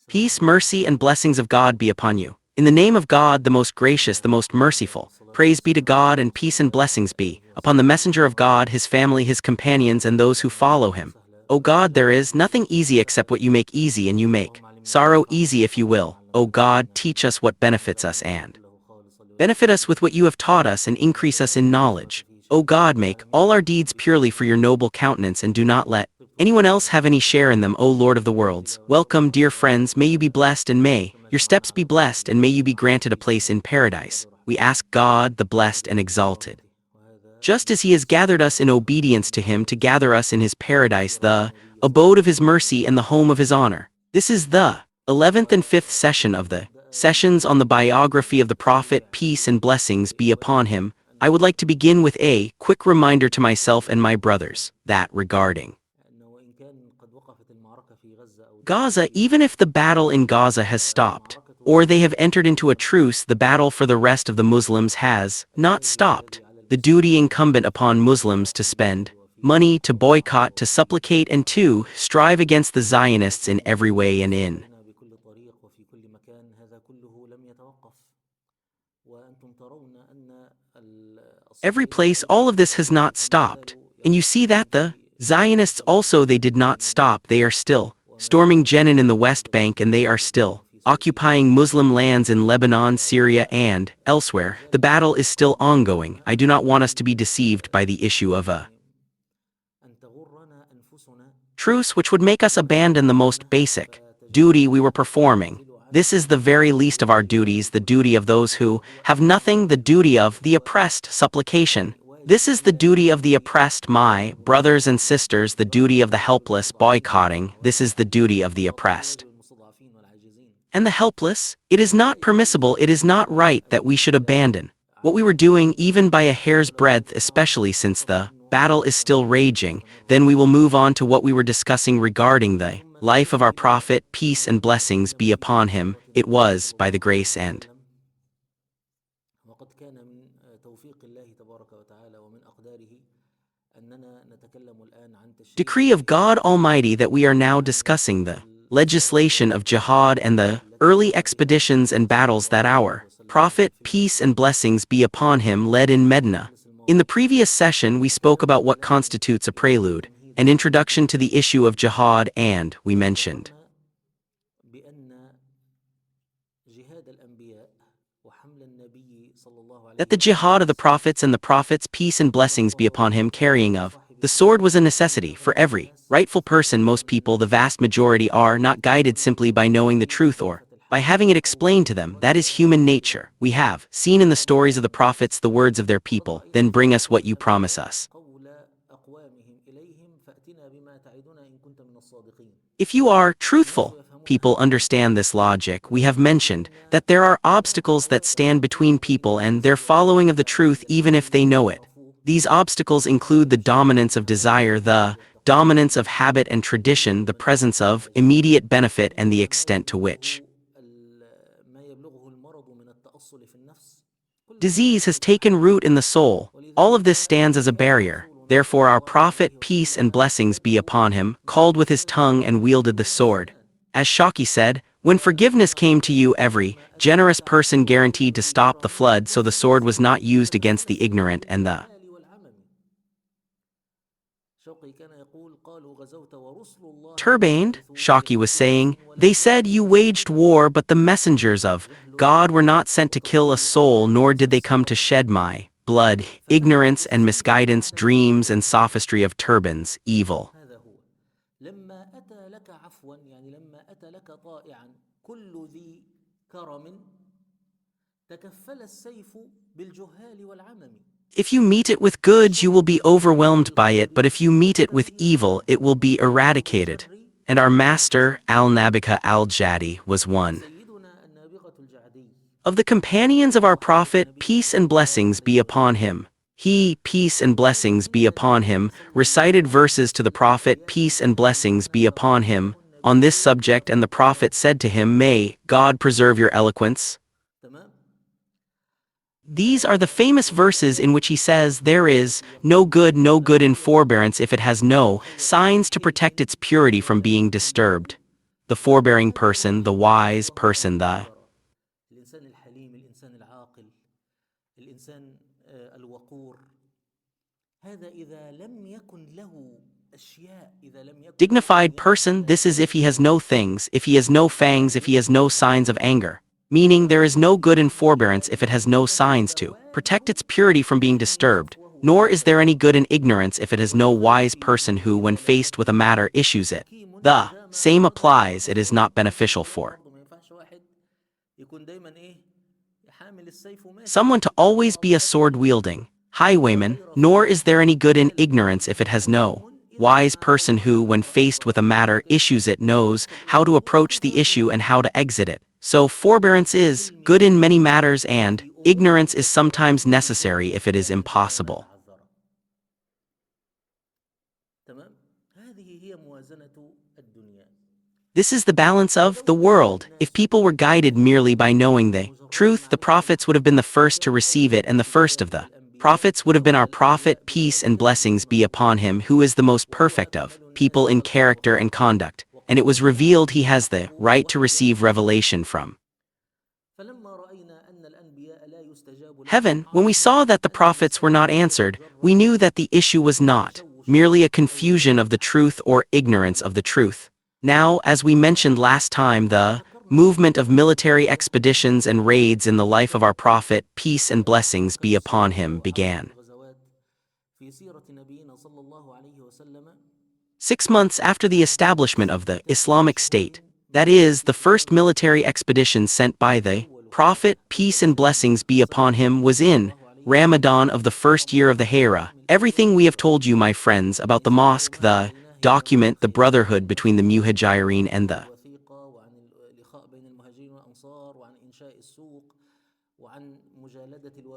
Peace, mercy, and blessings of God be upon you. In the name of God, the most gracious, the most merciful. Praise be to God, and peace and blessings be upon the messenger of God, his family, his companions, and those who follow him. O God, there is nothing easy except what you make easy, and you make sorrow easy if you will. O God, teach us what benefits us and benefit us with what you have taught us, and increase us in knowledge. O God, make all our deeds purely for your noble countenance, and do not let anyone else have any share in them. O Lord of the worlds, welcome, dear friends, may you be blessed, and may your steps be blessed, and may you be granted a place in paradise. We ask God, the blessed and exalted, just as he has gathered us in obedience to him, to gather us in his paradise, the abode of his mercy and the home of his honor. This is the 11th and 5th session of the sessions on the biography of the Prophet, peace and blessings be upon him. I would like to begin with a quick reminder to myself and my brothers that regarding Gaza, even if the battle in Gaza has stopped, or they have entered into a truce, the battle for the rest of the Muslims has not stopped. The duty incumbent upon Muslims to spend money, to boycott, to supplicate, and to strive against the Zionists in every way and in every place, all of this has not stopped. And you see that the Zionists also, they did not stop. They are still storming Jenin in the West Bank, and they are still occupying Muslim lands in Lebanon, Syria, and elsewhere. The battle is still ongoing. I do not want us to be deceived by the issue of a truce which would make us abandon the most basic duty we were performing. This is the very least of our duties, the duty of those who have nothing, the duty of the oppressed, supplication. This is the duty of the oppressed, my brothers and sisters, the duty of the helpless, boycotting. This is the duty of the oppressed and the helpless. It is not permissible, it is not right that we should abandon what we were doing even by a hair's breadth, especially since the battle is still raging. Then we will move on to what we were discussing regarding the life of our Prophet, peace and blessings be upon him. It was by the grace and decree of God Almighty that we are now discussing the legislation of jihad and the early expeditions and battles that our Prophet, peace and blessings be upon him, led in Medina. In the previous session we spoke about what constitutes a prelude, an introduction to the issue of jihad, and we mentioned that the jihad of the prophets and the prophets, peace and blessings be upon him, carrying of the sword was a necessity for every rightful person. Most people, the vast majority, are not guided simply by knowing the truth or by having it explained to them. That is human nature. We have seen in the stories of the prophets the words of their people, then bring us what you promise us. If you are truthful, people understand this logic. We have mentioned that there are obstacles that stand between people and their following of the truth, even if they know it. These obstacles include the dominance of desire, the dominance of habit and tradition, the presence of immediate benefit, and the extent to which disease has taken root in the soul. All of this stands as a barrier. Therefore our Prophet, peace and blessings be upon him, called with his tongue and wielded the sword. As Shaki said, when forgiveness came to you, every generous person guaranteed to stop the flood, so the sword was not used against the ignorant and the turbaned. Shaki was saying, they said you waged war, but the messengers of God were not sent to kill a soul, nor did they come to shed my blood. Ignorance and misguidance, dreams and sophistry of turbans, evil. If you meet it with goods, you will be overwhelmed by it, but if you meet it with evil, it will be eradicated. And our master, Al-Nabika al-Jadi, was one of the companions of our Prophet, peace and blessings be upon him. He, peace and blessings be upon him, recited verses to the Prophet, peace and blessings be upon him, on this subject, and the Prophet said to him, may God preserve your eloquence. These are the famous verses in which he says, there is no good in forbearance if it has no signs to protect its purity from being disturbed. the forbearing person, the wise person, the الإنسان الحليم، الإنسان العاقل، الإنسان الوقور. هذا إذا لم يكن له أشياء، إذا لم يكن له dignified يعني person. This is if he has no things, if he has no fangs, if he has no signs of anger. Meaning there is no good in forbearance if it has no signs to protect its purity from being disturbed, nor is there any good in ignorance if it has no wise person who, when faced with a matter, issues it. The same applies, it is not beneficial for برضه ما ينفعش واحد يكون دايما إيه حامل السيف وماشي. someone to always be a sword-wielding highwayman, nor is there any good in ignorance if it has no wise person who, when faced with a matter, issues it, knows how to approach the issue and how to exit it. So forbearance is good in many matters, and ignorance is sometimes necessary if it is impossible. تمام. هذه هي موازنة الدنيا. This is the balance of the world. If people were guided merely by knowing the truth, the prophets would have been the first to receive it, and the first of the prophets would have been our prophet, peace and blessings be upon him, who is the most perfect of people in character and conduct, and it was revealed he has the right to receive revelation from heaven. When we saw that the prophets were not answered, we knew that the issue was not merely a confusion of the truth or ignorance of the truth. Now, as we mentioned last time, the movement of military expeditions and raids in the life of our prophet, peace and blessings be upon him, began. 6 months after the establishment of the Islamic State, that is, the first military expedition sent by the Prophet, peace and blessings be upon him, was in Ramadan of the first year of the Hijrah. Everything we have told you, my friends, about the mosque, the document, the brotherhood between the Muhajirin and the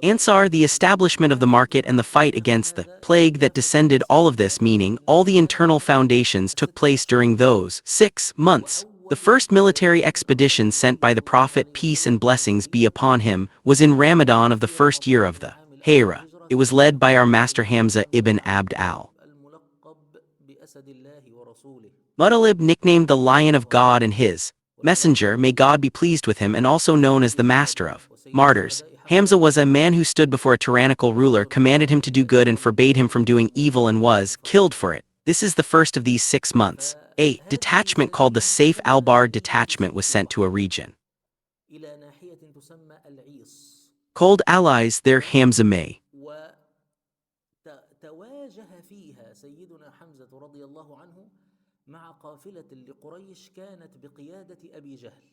Ansar, the establishment of the market and the fight against the plague that descended, all of this, meaning all the internal foundations, took place during those 6 months. The first military expedition sent by the Prophet, peace and blessings be upon him, was in Ramadan of the first year of the Hijrah. It was led by our master Hamza ibn Abd al-Muttalib, nicknamed the Lion of God, and his messenger, may God be pleased with him, and also known as the master of martyrs. Hamza was a man who stood before a tyrannical ruler, commanded him to do good and forbade him from doing evil, and was killed for it. This is the first of these 6 months. A detachment called the Saif al-Bar detachment was sent to a region called Allies. There Hamza may تواجه فيها سيدنا حمزة رضي الله عنه مع قافلة لقريش كانت بقيادة أبي جهل،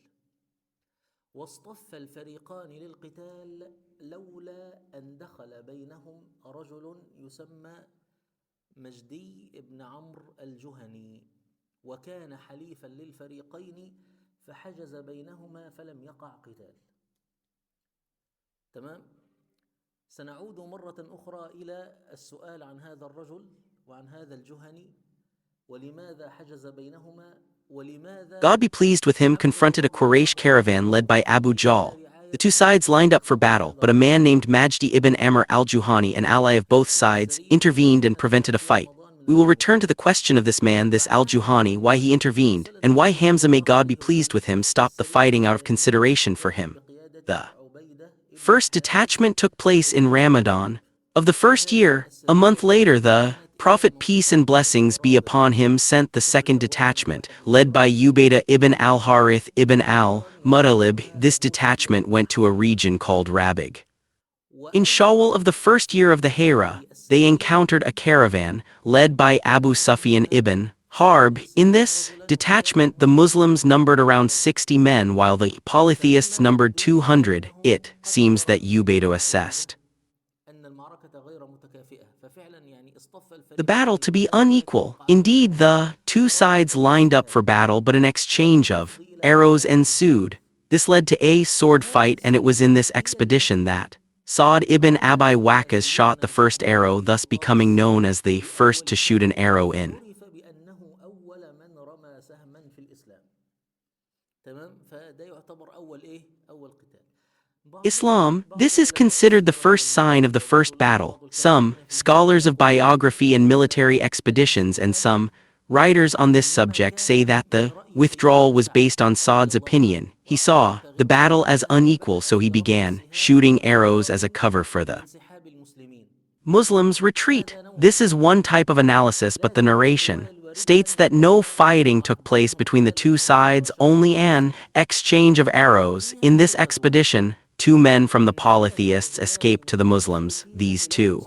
واصطف الفريقان للقتال لولا أن دخل بينهم رجل يسمى مجدي بن عمرو الجهني، وكان حليفا للفريقين فحجز بينهما فلم يقع قتال. تمام. سنعود مرة أخرى إلى السؤال عن هذا الرجل وعن هذا الجهني، ولماذا حجز بينهما، ولماذا God be pleased with him confronted a Quraysh caravan led by Abu Jahl. The two sides lined up for battle, but a man named Majdi ibn Amr al-Juhani, an ally of both sides, intervened and prevented a fight. We will return to the question of this man, this al-Juhani, why he intervened, and why Hamza, may God be pleased with him, stopped the fighting out of consideration for him. The first detachment took place in Ramadan of the first year. A month later, the Prophet, peace and blessings be upon him, sent the second detachment, led by Ubaidah ibn al-Harith ibn al-Muttalib. This detachment went to a region called Rabig. In Shawwal of the first year of the Hijrah, they encountered a caravan, led by Abu Sufyan ibn Harb. In this detachment, the Muslims numbered around 60 men, while the polytheists numbered 200. It seems that Ubaidah assessed the battle to be unequal. Indeed, the two sides lined up for battle, but an exchange of arrows ensued. This led to a sword fight, and it was in this expedition that Sa'd ibn Abi Waqqas shot the first arrow, thus becoming known as the first to shoot an arrow in Islam. This is considered the first sign of the first battle. Some scholars of biography and military expeditions and some Writers on this subject say that the withdrawal was based on Saad's opinion. He saw the battle as unequal, so he began shooting arrows as a cover for the Muslims' retreat. This is one type of analysis, but the narration states that no fighting took place between the two sides, only an exchange of arrows. In this expedition, 2 men from the polytheists escaped to the Muslims. These 2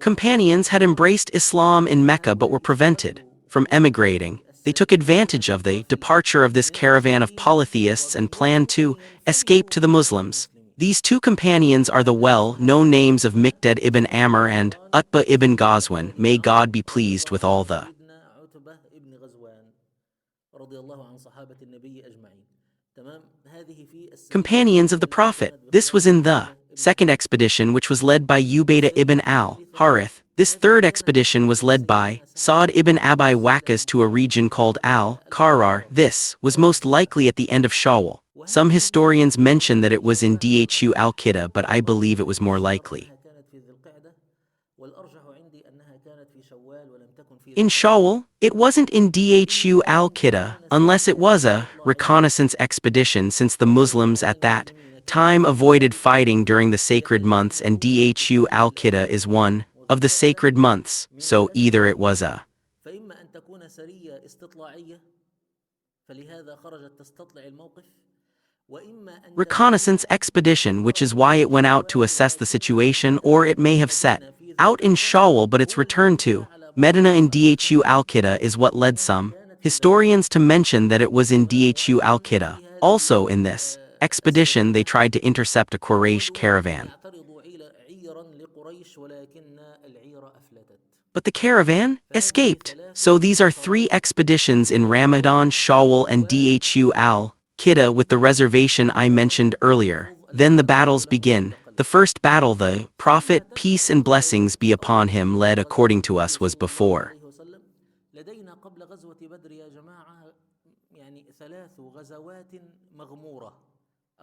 companions had embraced Islam in Mecca but were prevented from emigrating. They took advantage of the departure of this caravan of polytheists and planned to escape to the Muslims. These 2 companions are the well-known names of Miqdad ibn Amr and Utbah ibn Ghazwan. May God be pleased with all the companions of the Prophet. This was in the second expedition, which was led by Ubaidah ibn al-Harith. This third expedition was led by Sa'd ibn Abi Waqqas to a region called al-Qarar. This was most likely at the end of Shawwal. Some historians mention that it was in Dhu al-Qiddah, but I believe it was more likely in Shawwal. It wasn't in Dhu al-Qiddah, unless it was a reconnaissance expedition, since the Muslims at that time avoided fighting during the sacred months, and Dhu al-Qiddah is one of the sacred months, so either it was a reconnaissance expedition, which is why it went out to assess the situation, or it may have set out in Shawwal but its return to Medina in Dhu al-Qiddah is what led some historians to mention that it was in Dhu al-Qiddah. Also in this expedition they tried to intercept a Quraysh caravan, but the caravan escaped. So these are 3 expeditions in Ramadan, Shawwal and Dhu al-Qiddah, with the reservation I mentioned earlier. Then the battles begin. The first battle the Prophet, peace and blessings be upon him, led according to us was before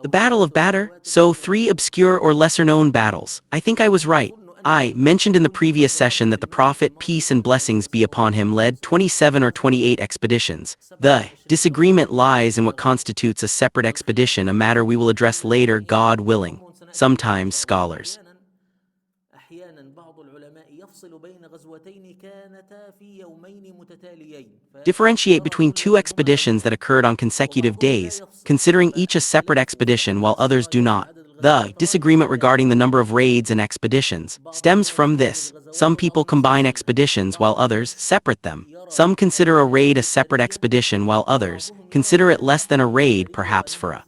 the Battle of Badr, so 3 obscure or lesser-known battles. I think I was right. I mentioned in the previous session that the Prophet, peace and blessings be upon him, led 27 or 28 expeditions. The disagreement lies in what constitutes a separate expedition, a matter we will address later, God willing. Sometimes scholars differentiate between 2 expeditions that occurred on consecutive days, considering each a separate expedition, while others do not. The disagreement regarding the number of raids and expeditions stems from this. Some people combine expeditions while others separate them. Some consider a raid a separate expedition while others consider it less than a raid, perhaps for a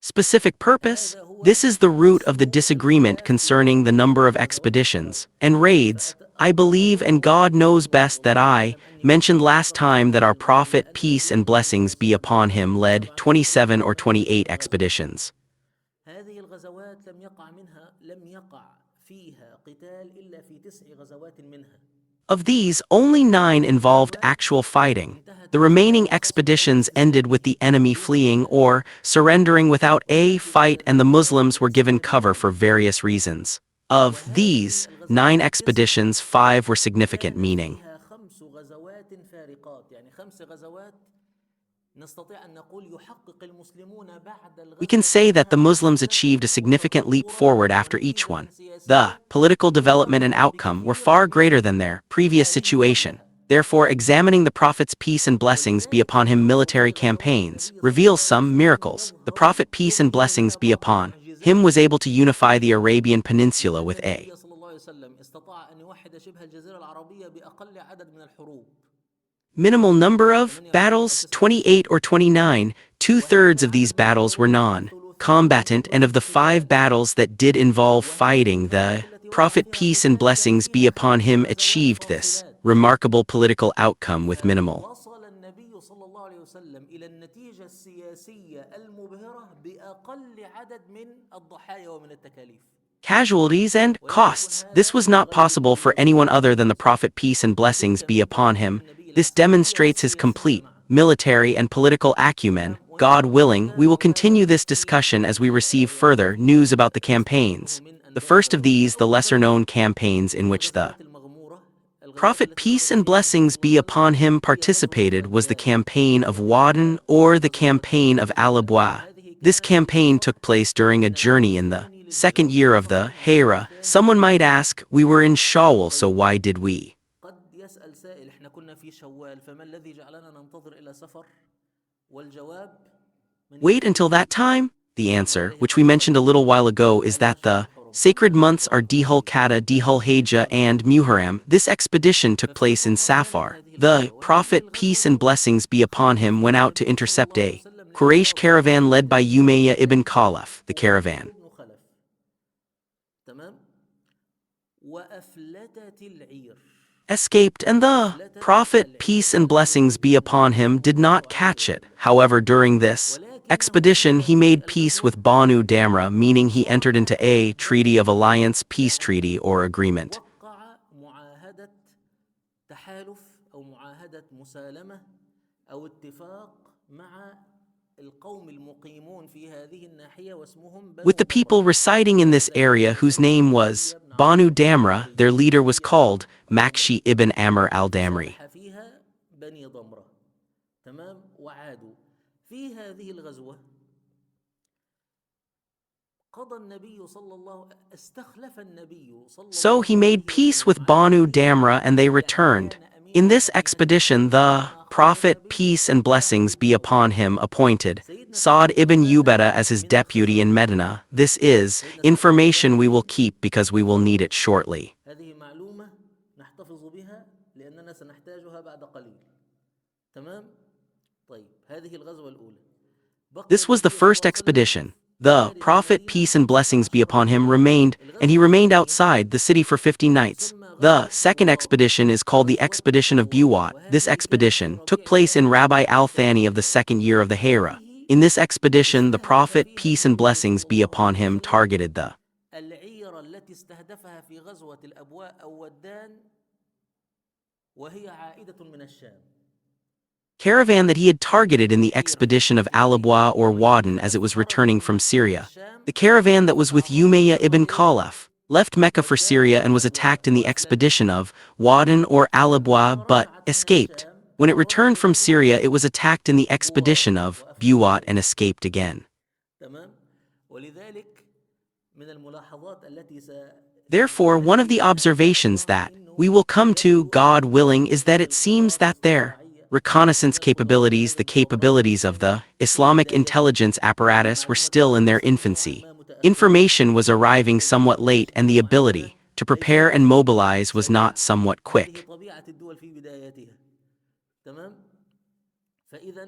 specific purpose. This is the root of the disagreement concerning the number of expeditions and raids. I believe, and God knows best, that I mentioned last time that our Prophet, peace and blessings be upon him, led 27 or 28 expeditions. Of these, only 9 involved actual fighting. The remaining expeditions ended with the enemy fleeing or surrendering without a fight, and the Muslims were given cover for various reasons. Of these 9 expeditions, 5 were significant, meaning we can say that the Muslims achieved a significant leap forward after each one. The political development and outcome were far greater than their previous situation. Therefore, examining the Prophet's peace and blessings be upon him military campaigns reveals some miracles. The Prophet, peace and blessings be upon him, was able to unify the Arabian Peninsula with a minimal number of battles, 28 or 29. 2/3 of these battles were non-combatant, and of the 5 battles that did involve fighting, the Prophet, peace and blessings be upon him, achieved this remarkable political outcome with minimal casualties and costs. This was not possible for anyone other than the Prophet, peace and blessings be upon him. This demonstrates his complete military and political acumen. God willing, we will continue this discussion as we receive further news about the campaigns. The first of these, the lesser-known campaigns in which the Prophet peace and blessings be upon him participated was the campaign of Wadan or the campaign of Alabwa. This campaign took place during a journey in the second year of the Hijra. Someone might ask, we were in Shawwal, so why did we قد يسأل سائل احنا كنا في شوال فما الذي جعلنا ننتظر إلى سفر والجواب من wait يشاء until that يجيب time? The إن answer, عليه which we قد mentioned a little while ago, is هذه that أشهر the الحرم sacred months are Dhul Qa'dah, Dhul Hijjah, and Muharram. This expedition took place in فافتتح الله Safar. هذه The الغزوة وهذه Prophet, peace and الغزوة blessings be upon him, went خرج out to النبي صلى intercept الله عليه a وسلم Quraysh لإعراض caravan led by قبيلة Umayyah ibn بني Khalaf. The أمية caravan بن خلف تمام وأفلتت العير escaped, and the أفلتت Prophet, العير peace and يعني blessings be upon him, did not catch it. However, during this ولكنه في expedition he هذه made peace الغزوة with Banu Damra, meaning he entered into a وقع treaty of alliance, peace treaty, يعني or agreement. وقع معاهدة تحالف أو معاهدة مسالمة أو اتفاق مع القوم المقيمون في هذه الناحية واسمهم With بنو the people ضمرة residing in this ذلك area whose بسبب name was معاوية بن Banu عمرو بن Damra, الحارث their leader was الذي يحكم called قومه Makshi ibn Amr al-Damri. وصالح فيها بني ضمرة تمام وعادوا في هذه الغزوة قضى النبي صلى الله استخلف النبي صلى So الله he made عليه peace وسلم with على Banu هذه Damra, and they الغزوة يعني returned. كان In أميرا this على هذه expedition الغزوة the لما خرج Prophet, النبي peace and سعد blessings be بن upon عبادة him, appointed سيدنا سعد Sa'd بن ibn عبادة Ubada as his من deputy in الخزرج Medina. This is سيدنا سعد بن information we عبادة will من keep because we will need الخزرج it shortly. هذه معلومة نحتفظ بها لأننا سنحتاجها بعد قليل تمام طيب هذه الغزوة الأولى بقي This was the النبي صلى الله first عليه وسلم expedition. The خارج Prophet, المدينة peace and blessings be 15 upon him, يوما remained, and he الغزوة remained الثانية outside the city for 50 nights. تسمى The غزوة second بوار expedition is called the غزوة Expedition of بوار Buwat. This وهذه كانت في expedition took الربيع place in الثاني من Rabi السنة al-Thani of the الثانية second year of the Hijra. هذه In this expedition, the استهدف Prophet, فيها peace and النبي blessings صلى be الله عليه upon him, وسلم targeted the العيرة التي استهدفها في غزوة الأبواء أو ودان وهي عائدة من الشام caravan that he had targeted in the العيرة expedition of التي Alabwa or حينما Wadan as it was خرجوا returning from من Syria. الشام The caravan that was with تعرضوا Umayyah لضربة ibn إيه؟ Khalaf left Mecca for ودان Syria and was والأبواء attacked in the وأفلتت expedition of Wadan or فلما Alabwa but رجعت من escaped. الشام When it تعرضوا returned from لضربة Syria, it was attacked in the بوار expedition of وأفلتت Buwat أيضا and escaped again. تمام ولذلك من الملاحظات التي Therefore, one of نأتي the بها إن شاء observations الله that إنه we will come to, يبدو God willing, is أن that it seems القدرات that their الاستطلاعية reconnaissance لم يكن لهم capabilities, the العلم وأبرزوا capabilities of العلم the في Islamic بدايته intelligence لأن apparatus were المعلومة still قد in their تصل infancy. إلينا متأخرة Information was arriving ولذلك somewhat الجهود late, and the المعينة ability to ليست prepare and mobilize was not سريعة somewhat هذه quick. طبيعة الدول في بدايتها تمام فإذا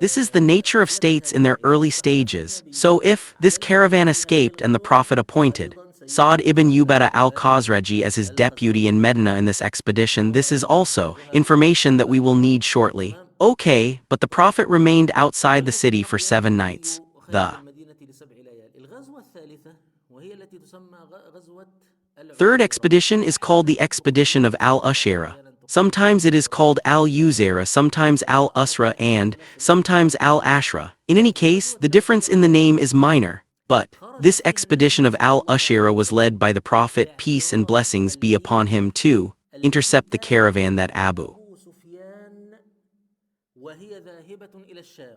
This is the nature of أفلتت states in هذه their العير early واستخلف stages. So النبي if this عليهم caravan في هذه escaped and the الغزوة Prophet appointed أيضا سيدنا Sa'd ibn سعد بن Ubada عبادة al-Khazraji as his deputy in الخزرجي Medina in this expedition, وهو this is الذي also نحتاجها information that we بعد will قليل need shortly. تمام Okay, but the طيب Prophet remained outside the ولكن city for بقي 7 النبي nights. خارج The المدينة ل7 ليال الغزوة الثالثة وهي التي تسمى غزوة third العشيرة expedition is called the أحيانا Expedition تقال of العشيرة al-Ushayra. وأحيانا تقال Sometimes it is العشيرة called al-Uzayra, sometimes وكلاهما al-Usra, أرجح and في نفس المعنى sometimes al-Ashra. In any case, غزوة the difference in العشيرة the name is minor. But خرج this فيها expedition النبي of صلى الله al-Ushayra عليه was led وسلم by the Prophet, peace and لاعتراض blessings be upon العير him, to التي intercept the كان caravan that يقودها Abu أبو سفيان وهي ذاهبة إلى الشام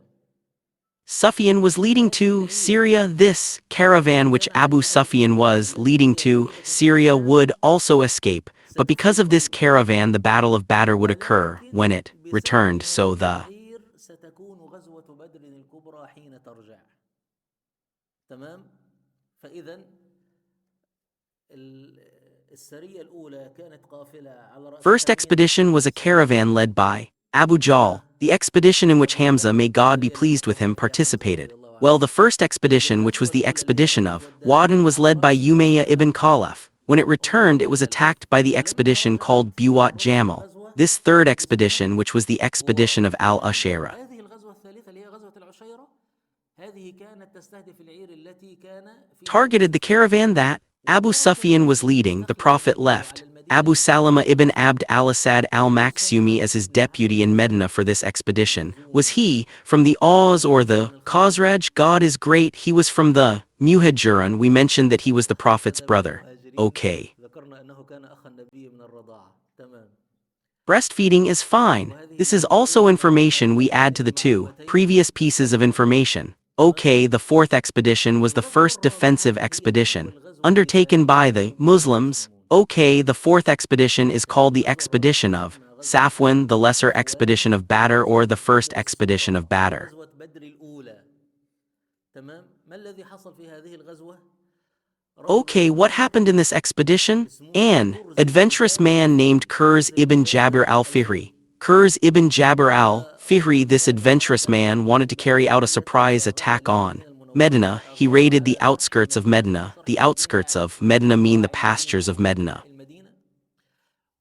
Sufyan was leading هذه to العير Syria. This caravan which عندما Abu تنتهي Sufyan العير was التي leading هي to ذاهبة إلى Syria الشام would also escape, but because of this ستفوز بها caravan the Battle of Badr would occur when ولكن it بسبب returned, so هذه the العير ستكون غزوة بدر الكبرى حين ترجع تمام فإذا السرية الأولى كانت قافلة على first رأسها 100 expedition was a caravan led by Abu Jahl, the expedition in which أبو Hamza, جهل may God be السرية التي pleased with him, قامت فيها حمزة participated. رضي الله Well, عنه the first طيب expedition, which was الغزوة the الأولى اللي هي expedition غزوة of ودان Wadan, was على led by رأس Umayyah ibn القافلة Khalaf. When it عمية returned, it بن was خلف attacked by the ولما expedition رجعت called Buwat تعرضت Jamal. لغزوة This third اسمها expedition, which was the بوار expedition of طيب al-Ushayra, هذه الغزوة الثالثة اللي هي غزوة العشيرة هذه كانت تستهدف العير التي كان فيها أبو targeted the سفيان caravan that Abu وترك Sufyan was النبي leading. The مستخلفا Prophet له left على المدينة Abu Salama ibn Abd al-Asad al-Maksumi يسمى as his deputy in بالعوز Medina for this expedition. Was اللزوم he from the Aus or وهو the من الخزرج Khazraj? God is great. He was from the Muhajirun, we mentioned that he was the Prophet's هذا من brother. المهاجرين. Okay. ذكرنا أنه كان أخ النبي من الرضاعة. تمام. Breastfeeding is fine. This is also information we add to the two previous pieces of information. Okay, the fourth expedition was the first defensive expedition, undertaken by the Muslims. Okay, the fourth expedition is called the expedition of Safwan, the lesser expedition of Badr, or the first expedition of Badr. غزوة بدر الأولى. تمام. ما الذي حصل في هذه الغزوة؟ Okay, what happened in this expedition? An adventurous man named Kurz ibn Jabir al-Fihri. Kurz ibn Jabir al-Fihri, this adventurous man, wanted to carry out a surprise attack on Medina. He raided the outskirts of Medina. The outskirts of Medina mean the pastures of Medina, المدينة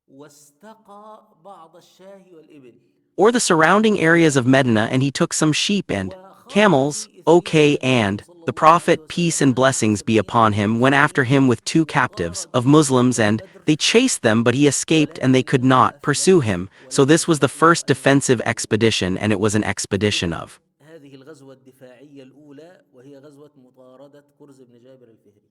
واستقى بعض الشاه والإبل. or the surrounding areas of Medina, and he took some sheep and camels. Okay, and the Prophet, peace and blessings be upon him, went after him with two captives of Muslims, and they chased them, but he escaped and they could not pursue him. So this was the first defensive expedition, and it was an expedition of هذه الغزوة الدفاعية الأولى وهي غزوة مطاردة كرز بن جابر الفهري.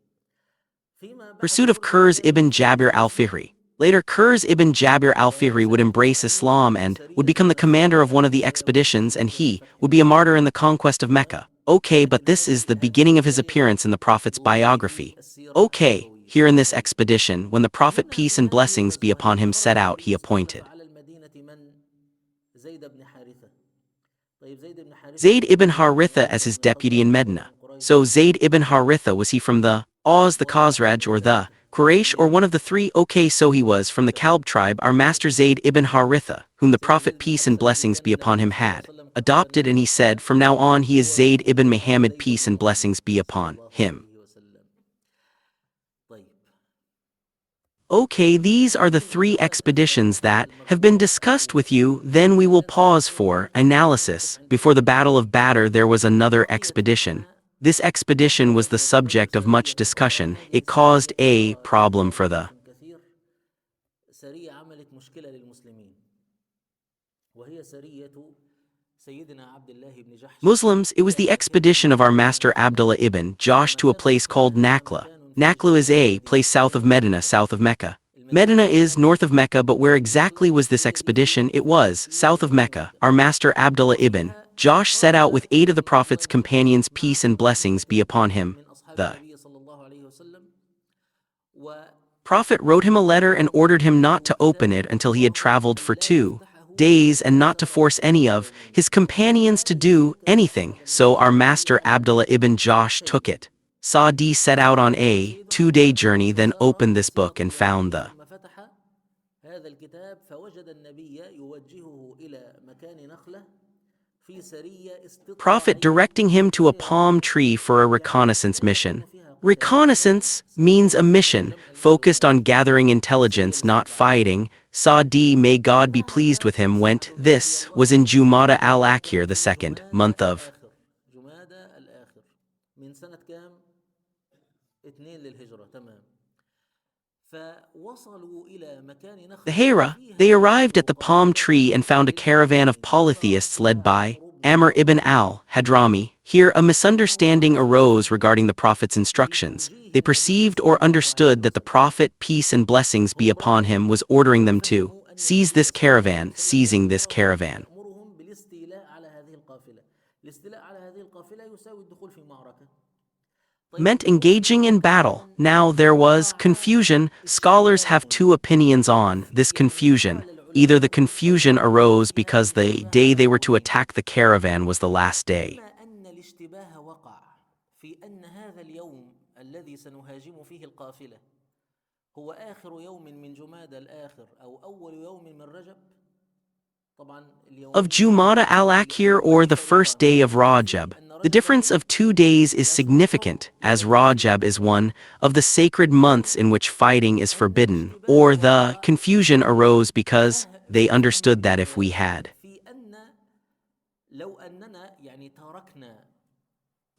فيما بعد pursuit of Kurz ibn Jabir al-Fihri. Later, Kurz ibn Jabir al-Fihri would embrace Islam and would become the commander of one of the expeditions, and he would be a martyr in the conquest of Mecca. Okay, but this is the beginning of his appearance in the Prophet's biography. Okay, here in this expedition, when the Prophet, peace and blessings be upon him, set out, he appointed على المدينة من؟ زيد بن حارثة. طيب زيد بن حارثة Zayd ibn Haritha as his deputy in Medina. So Zayd ibn Haritha, was he from the Aus, the Khazraj, or the Quraysh, or one of the three? Okay, so he was from the Kalb tribe. Our master Zayd ibn Haritha, whom the Prophet, peace and blessings be upon him, had adopted, and he said, from now on he is Zayd ibn Muhammad, peace and blessings be upon him. طيب. Okay, these are the three expeditions that have been discussed with you. Then we will pause for analysis. Before the Battle of Badr, there was another expedition. This expedition was the subject of much discussion. It caused a problem for the كثير. سرية عملت مشكلة للمسلمين وهي سرية سيدنا عبد الله بن جحش. Muslims. It was the expedition of our master Abdullah ibn Josh to a place called Nakla. Nakla is a place south of Medina, south of Mecca. Medina is north of Mecca, but where exactly was this expedition? It was south of Mecca. Our master Abdullah ibn Josh set out with 8 of the Prophet's companions, peace and blessings be upon him. من أصحاب The النبي صلى الله عليه وسلم. Prophet wrote him a letter and ordered him not to open it until he had traveled for 2 days, and not to force any of his companions to do anything. So our master Abdullah ibn Josh took it. Sa'di set out on a 2-day journey, then opened this book and found the ثم فتح هذا الكتاب فوجد النبي يوجهه إلى مكان نخلة في سرية Prophet directing him to a palm tree for a reconnaissance mission. Reconnaissance means a mission focused on gathering intelligence, not fighting. Sa'di, may God be pleased with him, went. This was in Jumada al-Akhir, the second month of جمادى الآخر من سنة كام؟ 2 للهجرة. تمام. فوصلوا إلى مكان نخلة. the Hira. They arrived at the palm tree and found a caravan of polytheists led by Amr ibn al-Hadrami. Here a misunderstanding arose regarding the Prophet's instructions. They perceived or understood that the Prophet, peace and blessings be upon him, was ordering them to seize this caravan. Seizing this caravan يأمرهم بالاستيلاء على هذه القافلة. الاستيلاء على هذه القافلة يساوي الدخول في معركة. meant engaging in battle. Now there was confusion. Scholars have 2 opinions on this confusion. Either the confusion arose because the day they were to attack the caravan was the last day, إما أن الاشتباه وقع في أن هذا اليوم الذي سنهاجم فيه القافلة هو آخر يوم من جمادى الآخر أو أول يوم من رجب. طبعا اليوم of Jumada al-Akhir, or the first day of Rajab. The difference of 2 days is significant, as Rajab is one of the sacred months in which fighting is forbidden, or the confusion arose because they understood that if we had في أن لو أننا يعني تركنا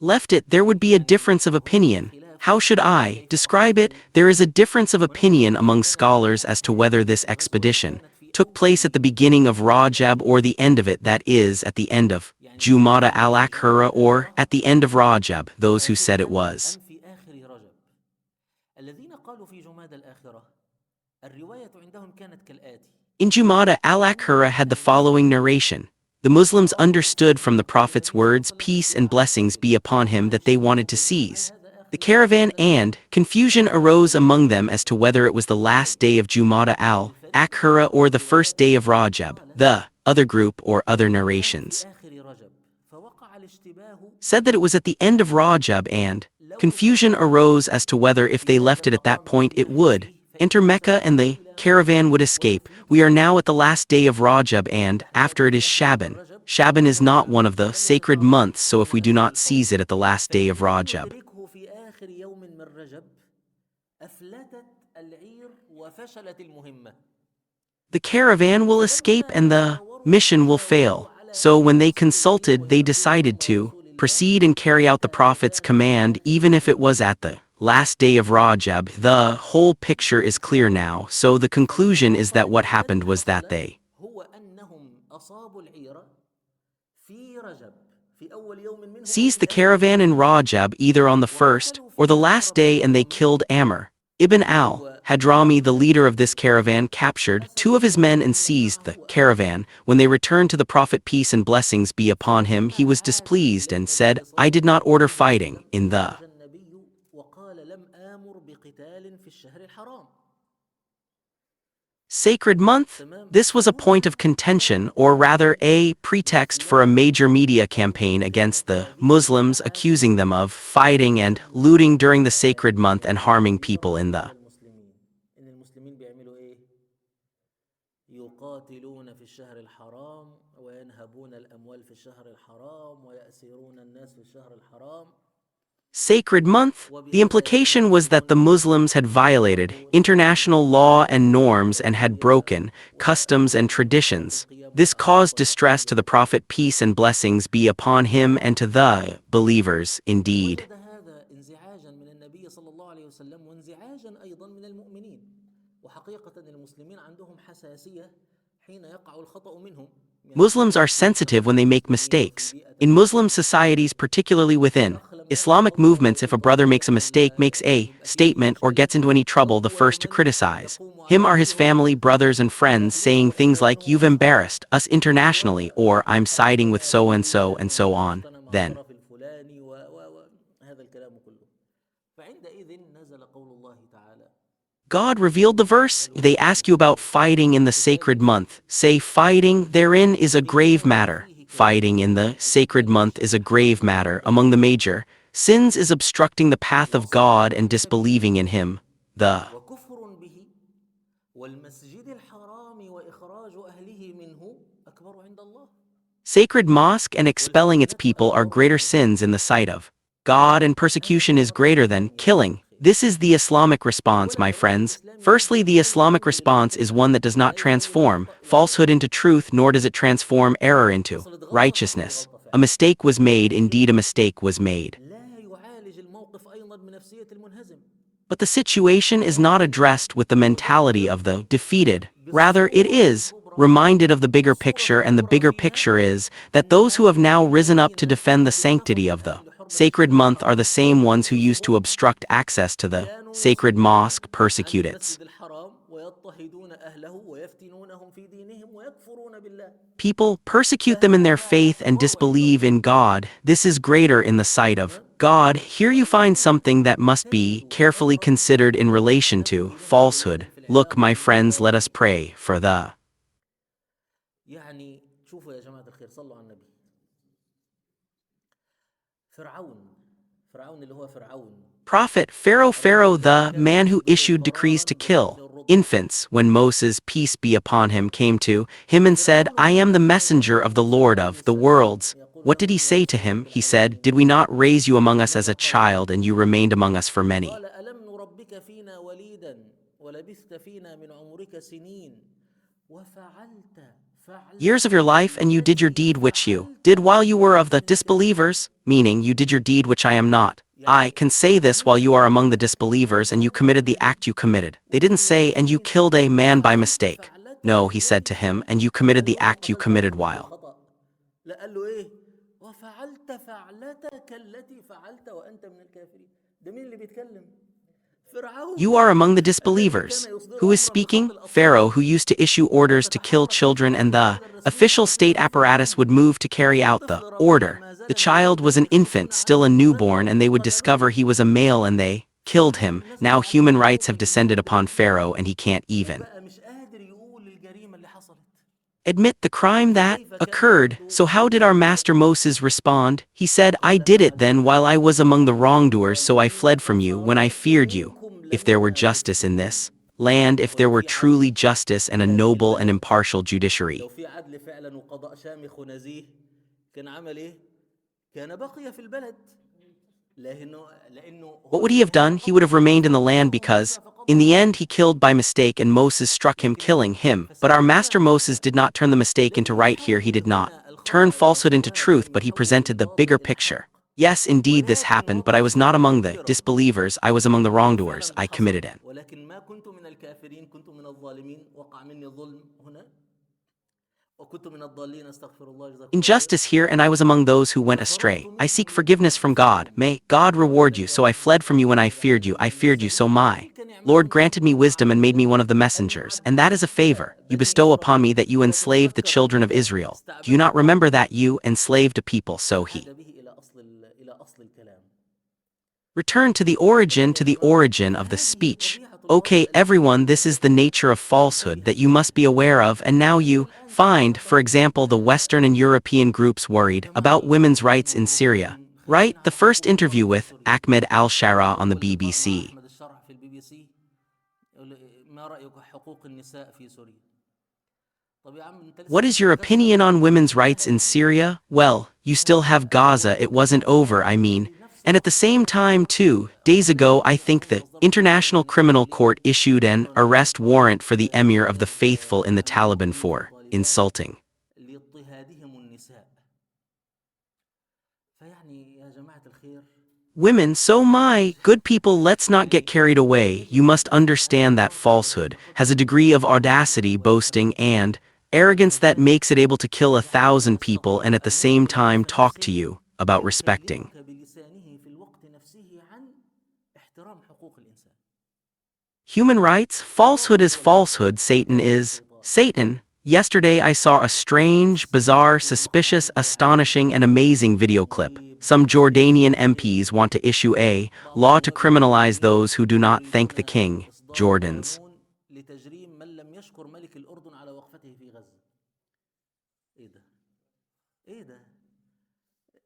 left it, there would be a difference of opinion. How should I describe it? There is a difference of opinion among scholars as to whether this expedition took place at the beginning of Rajab or the end of it, that is, at the end of Jumada al-Akhira, or at the end of Rajab, those who said it was. أم في آخر رجب. الذين قالوا في جماد الآخرة الرواية عندهم كانت كالآتي. In Jumada al-Akhira had the following narration. The Muslims understood from the Prophet's words, peace and blessings be upon him, that they wanted to seize the caravan, and confusion arose among them as to whether it was the last day of Jumada al-Akhira or the first day of Rajab. The other group, or other أم في narrations, آخر رجب فوقع الاشتباه said that it was at the end of Rajab, and confusion arose as to whether if they left it at that point it would enter Mecca and the caravan would escape. We are now at the last day of Rajab, and after it is Shaban. Shaban is not one of the sacred months, so if we do not seize it at the last day of فإن لم Rajab, ندركه في آخر يوم من رجب أفلتت العير وفشلت المهمة. the caravan will escape and the mission will fail. So when they consulted, they decided to proceed and carry out the Prophet's command, even if it was at the last day of Rajab. The whole picture is clear now, so the conclusion is that what happened was that they هو أنهم أصابوا العير في رجب في أول يوم منه أو seized في the آخر caravan in يوم Rajab either on the first or the last day, and they killed Amr ibn al-Hadrami, the leader of this caravan, captured 2 of his men and seized the caravan. When they returned to the Prophet, peace and blessings be upon him, he was displeased and said, I did not order fighting in the خرج النبي وقال لم آمر بقتال في الشهر الحرام. sacred month. This was a point of contention, or rather a pretext for a major media campaign against the Muslims, accusing them of fighting and looting during the sacred month and harming people in the إن المسلمين بيعملوا إيه؟ يقاتلون في الشهر الحرام وينهبون الأموال في الشهر الحرام ويأسرون الناس في الشهر الحرام. sacred month. The implication was that the Muslims had violated international law and norms and had broken customs and traditions. This caused distress to the Prophet, peace and blessings be upon him, and to the believers indeed. وجد هذا انزعاجا من النبي صلى الله عليه وسلم وانزعاجا أيضا من المؤمنين. وحقيقة المسلمين عندهم حساسية حين يقع الخطأ منهم. Muslims are sensitive when they make mistakes. In Muslim societies, particularly within Islamic movements, if a brother makes a mistake, makes a statement, or gets into any trouble, the first to criticize him are his family, brothers and friends, saying things like, you've embarrassed us internationally, or I'm siding with so and so on. Then الطرف الفلاني وهذا الكلام كله. فعندئذ نزل قول الله تعالى God revealed the verse. They ask you about fighting in the sacred month. Say, fighting therein is a grave matter. Fighting in the sacred month is a grave matter. Among the major sins is obstructing the path of God and disbelieving in Him. The وكفر به والمسجد الحرام وإخراج أهله منه أكبر عند الله. sacred mosque and expelling its people are greater sins in the sight of God, and persecution is greater than killing. This is the Islamic response, my friends. Firstly, the Islamic response is one that does not transform falsehood into truth, nor does it transform error into righteousness. A mistake was made, indeed a mistake was made. لا يعالج الموقف أيضا بنفسية المنهزم. But the situation is not addressed with the mentality of the defeated. Rather, it is reminded of the bigger picture, and the bigger picture is that those who have now risen up to defend the sanctity of the sacred month are the same ones who used to obstruct access to the sacred mosque, persecute its المسجد الحرام ويضطهدون أهله ويفتنونهم في دينهم ويكفرون بالله. people, persecute them in their faith and disbelieve in God. This is greater in the sight of God. Here you find something that must be carefully considered in relation to falsehood. Look, my friends, let us pray for the يعني شوفوا يا جماعة الخير صلوا على النبي. فرعون اللي هو فرعون Prophet. Pharaoh, the man who issued decrees to kill infants, when Moses, peace be upon him, came to him and said, I am the messenger of the Lord of the worlds. What did he say to him? He said, did we not raise you among us as a child, and you remained among us for many قال ألم نربك فينا وليدا ولبثت فينا من عمرك سنين وفعلت years of your life, and you did your deed which you did while you were of the disbelievers, meaning you did your deed which I am not. I can say this while you are among the disbelievers, and you committed the act you committed. They didn't say, and you killed a man by mistake. No, he said to him, and you committed the act you committed while. خطأ. لا قال له إيه حتى فعلتك التي فعلت وأنت من الكافرين. ده مين اللي بيتكلم؟ فرعون You are among the الذي كان disbelievers. يصدر Who is أمرا بقتل speaking? الأطفال Pharaoh, who used to issue orders to kill وتتحرك children, and the القافلة الرسمية official التي state تنفذ apparatus would الأمر. move to carry out the الطفل رضيع order. ما زال The من child was الوليدة an infant, يفتشون still a عنه newborn, and they would فقتلوه. discover he was a male and they killed him. Now human rights have descended upon Pharaoh and he can't even وبقى مش قادر يقول الجريمة اللي حصلت. admit the crime that فكيف كان occurred. رد So how did our master Moses respond? He said, I قال did it then while I was among the أعوذ wrongdoers, so I بالله fled from you when I أخافت feared you. منكم If there were لومة justice in لائم. this land, if there ولو were في عدل truly justice and a في هذه noble and البلد، impartial لو judiciary, في عدل فعلا وقضاء شامخ ونزيه، كان عمل ايه؟ كان بقي في البلد. لأنه what هو would في he have النهاية done? He would have فقط remained in the land فوقفه because, موسى فقضى in the عليه. end, he killed by mistake and Moses struck him, لكن killing him. But our master فسيدنا Moses موسى did not turn the mistake into لم right here, he يحول did not هنا turn الخطأ إلى falsehood into صواب، truth, لم but he يحول presented the الباطل bigger إلى picture. حق. Yes, indeed, this ولكن happened, but I was وقف not among the مقرا. disbelievers, I was among the أيوة فعلا wrongdoers, ده I committed حصل، it. ولكن ما كنت من الكافرين، كنت من الظالمين، وقع مني الظلم هنا، وكنت من الضالين، استغفر الله، جزاكم الله خير. Injustice here, and I was among those who went ففررت astray. I seek منكم لما forgiveness from God. خفتكم May God reward you. So I وأتيناكم fled from you when I بآيات feared you. I feared you, so ومعجزات my وتلك نعمة Lord granted me تمنها wisdom and made me علي one of the أن messengers, and that is a favor عبدت you بني bestow upon me إسرائيل. that you enslaved the فتذكر children of أنك Israel. Do you not استعبدت remember قوما. that you enslaved a people? So he فعاد به إلى أصل الكلام. return to the إذن origin يا جماعة of the فهذه speech. طبيعة Okay, الباطل التي everyone, يجب this أن is the نكون nature of falsehood that you منتبهين must be لها. aware of, and now لكن you الآن find, for تحدث example, the Western and European groups worried about جماعة women's الغربيين rights in Syria. والأوروبيين Right? خايفين The على first حقوق interview المرأة في with سوريا. Ahmed al-Shara on the أول لقاء مع BBC. أحمد الشرح في الBBC، ما رأيك حقوق النساء في سوريا؟ طب يا عم أنت لسه What ما is your اشتغلتش opinion ولا on women's rights in انتهى. Syria? Well, you still have Gaza, it wasn't over, I mean. بنفس And at the الوقت same أنا time, أصدرت too, days ago, I think the أصدرت قرارا International Criminal بإنشاء Court issued an لجنة arrest warrant for the emir of the faithful in the Taliban المقاومين for وطالبان insulting لاضطهادهم النساء. فيعني يا جماعة الخير، women. So my good people, let's not get carried away. You must understand that falsehood has a degree of audacity, boasting, and arrogance that makes it able to kill 1,000 people and at the same time talk to you about respecting يكلمك بلسانه في الوقت نفسه عن احترام حقوق الإنسان. human rights. Falsehood is falsehood. Satan is Satan. Yesterday I saw a strange, bizarre, suspicious, astonishing, and amazing video clip. Some Jordanian MPs want to issue a law to criminalize those who do not thank the king, Jordan's لتجريم من لم يشكر ملك الأردن على وقفته في غزة. إيه ده؟ إيه ده؟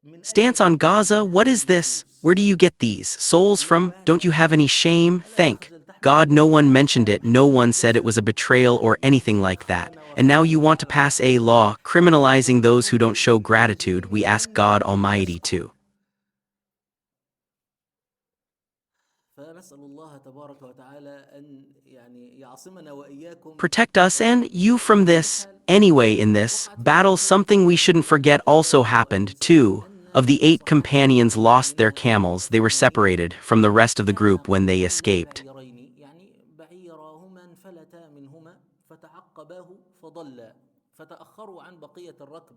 من أين stance on تأتيكم Gaza. What هذه is this? النصوص؟ Where do you get these souls from? Don't you have any shame? لا Thank تخجل تحمل God no one الوطن mentioned it, no one said it was a betrayal or anything like that. And now you want to pass a law criminalizing those who don't show gratitude. We ask God Almighty to فنسأل الله تبارك وتعالى أن يعني يعصمنا وإياكم. protect us and you from this. Anyway, in this battle, something we shouldn't forget also happened. 2 of the 8 companions lost their camels. They were separated from the rest of the group when they escaped. يعني بعيراهما انفلتا منهما فتعقباه فضلا فتأخروا عن بقية الركب،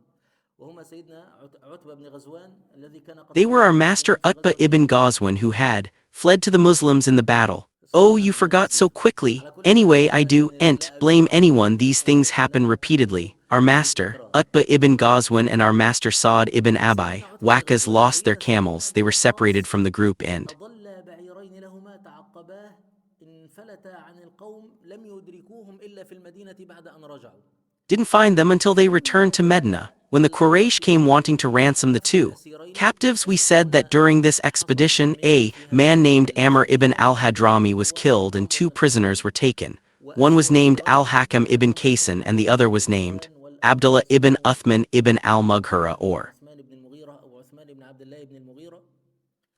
وهما سيدنا عتبة بن غزوان الذي كان قد They were our شارك master في Utbah غزوة ibn بدر. Ghazwan who had fled to the Muslims in the battle. Oh, you forgot so quickly. Anyway, I don't blame anyone. These things happen repeatedly. Our master, Utbah ibn Ghazwan, and our master Sa'd ibn Abi, Waqqas, lost their camels. They were separated from the group and فضل بعيرين لهما تعقباه انفلتا عن القوم لم يدركوهم إلا في المدينة بعد أن رجعوا. didn't find them until they returned to Medina. When the Quraysh came wanting to ransom the 2 captives, we said that during this expedition, a man named Amr ibn al-Hadrami was killed and 2 prisoners were taken. One was named al-Hakam ibn Kaysan and the other was named Abdullah ibn Uthman ibn al-Mughira, or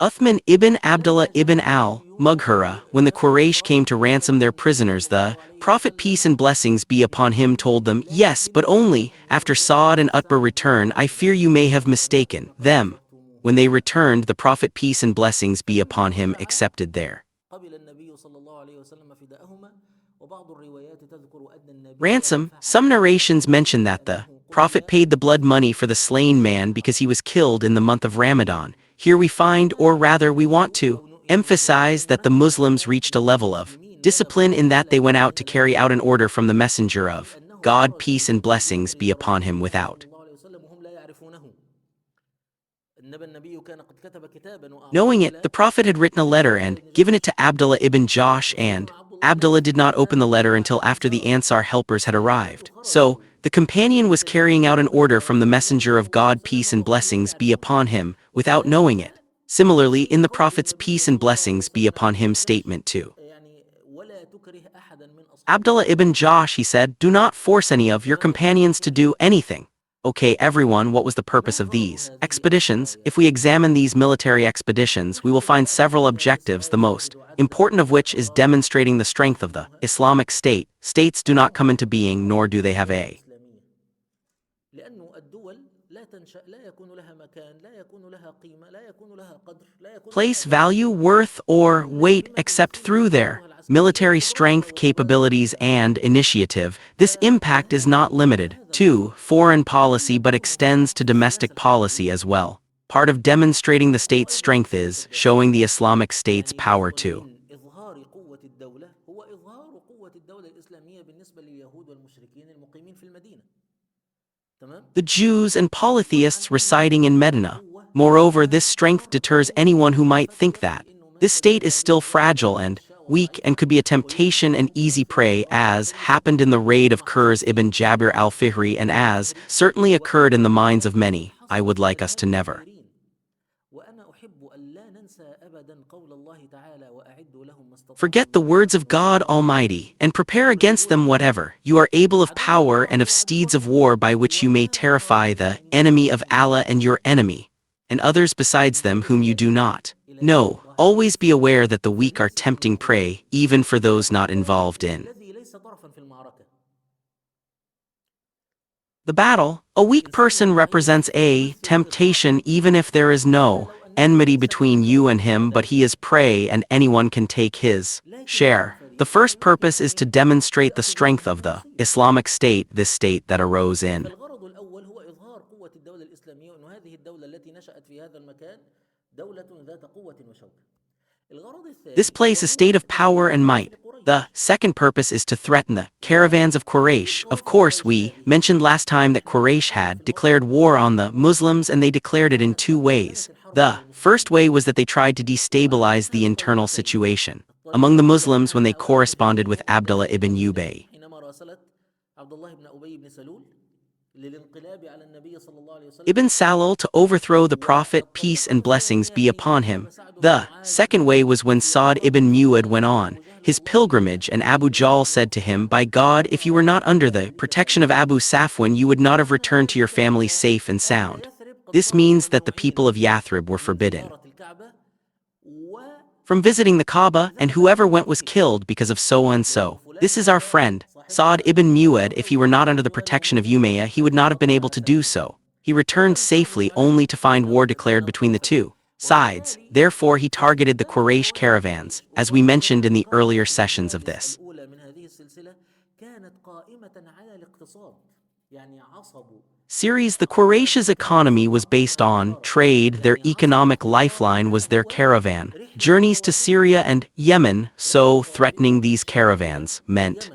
Uthman ibn Abdullah ibn al-Mughira. When the Quraysh came to ransom their prisoners, the Prophet, peace and blessings be upon him, told them, yes, but only after Sa'd and Utbah return. I fear you may have mistaken them. When they returned, the Prophet, peace and blessings be upon him, accepted their ransom. Some narrations mention that the Prophet paid the blood money for the slain man because he was killed in the month of Ramadan. Here we find, or rather we want to, emphasize that the Muslims reached a level of discipline in that they went out to carry out an order from the messenger of God, peace and blessings be upon him without knowing it. The Prophet had written a letter and given it to Abdullah ibn Josh, and Abdullah did not open the letter until after the Ansar helpers had arrived. So, the companion was carrying out an order from the messenger of God, peace and blessings be upon him, without knowing it. Similarly, in the Prophet's peace and blessings be upon him statement too, Abdullah ibn Josh, he said, do not force any of your companions to do anything. Okay everyone, what was the purpose of these expeditions? If we examine these military expeditions, we will find several objectives, the most important of which is demonstrating the strength of the Islamic State. States do not come into being, nor do they have a place, value, worth, or weight except through their military strength, capabilities, and initiative. This impact is not limited to foreign policy but extends to domestic policy as well. Part of demonstrating the state's strength is showing the Islamic State's power too. The Jews and polytheists residing in Medina. Moreover, this strength deters anyone who might think that this state is still fragile and weak and could be a temptation and easy prey, as happened in the raid of Kurz ibn Jabir al-Fihri and as certainly occurred in the minds of many. I would like us to never forget the words of God Almighty, and prepare against them whatever you are able of power and of steeds of war by which you may terrify the enemy of Allah and your enemy, and others besides them whom you do not know. Always be aware that the weak are tempting prey, even for those not involved in the battle. A weak person represents a temptation even if there is no enmity between you and him, but he is prey and anyone can take his share. The first purpose is to demonstrate the strength of the Islamic State, this state that arose in this place, a state of power and might. The second purpose is to threaten the caravans of Quraysh. Of course, we mentioned last time that Quraysh had declared war on the Muslims, and they declared it in two ways. The first way was that they tried to destabilize the internal situation among the Muslims when they corresponded with Abdullah ibn Ubay Ibn Salul to overthrow the Prophet, peace and blessings be upon him. The second way was when Sa'd ibn Mu'adh went on his pilgrimage, and Abu Jahl said to him, by God, if you were not under the protection of Abu Safwan, you would not have returned to your family safe and sound. This means that the people of Yathrib were forbidden from visiting the Kaaba, and whoever went was killed because of so and so. This is our friend Sa'd ibn Mu'adh. If he were not under the protection of Umayyah, he would not have been able to do so. He returned safely only to find war declared between the two sides. Therefore he targeted the Quraysh caravans, as we mentioned in the earlier sessions of this series. The Quraysh's economy was based on trade. Their economic lifeline was their caravan journeys to Syria and Yemen, so threatening these caravans meant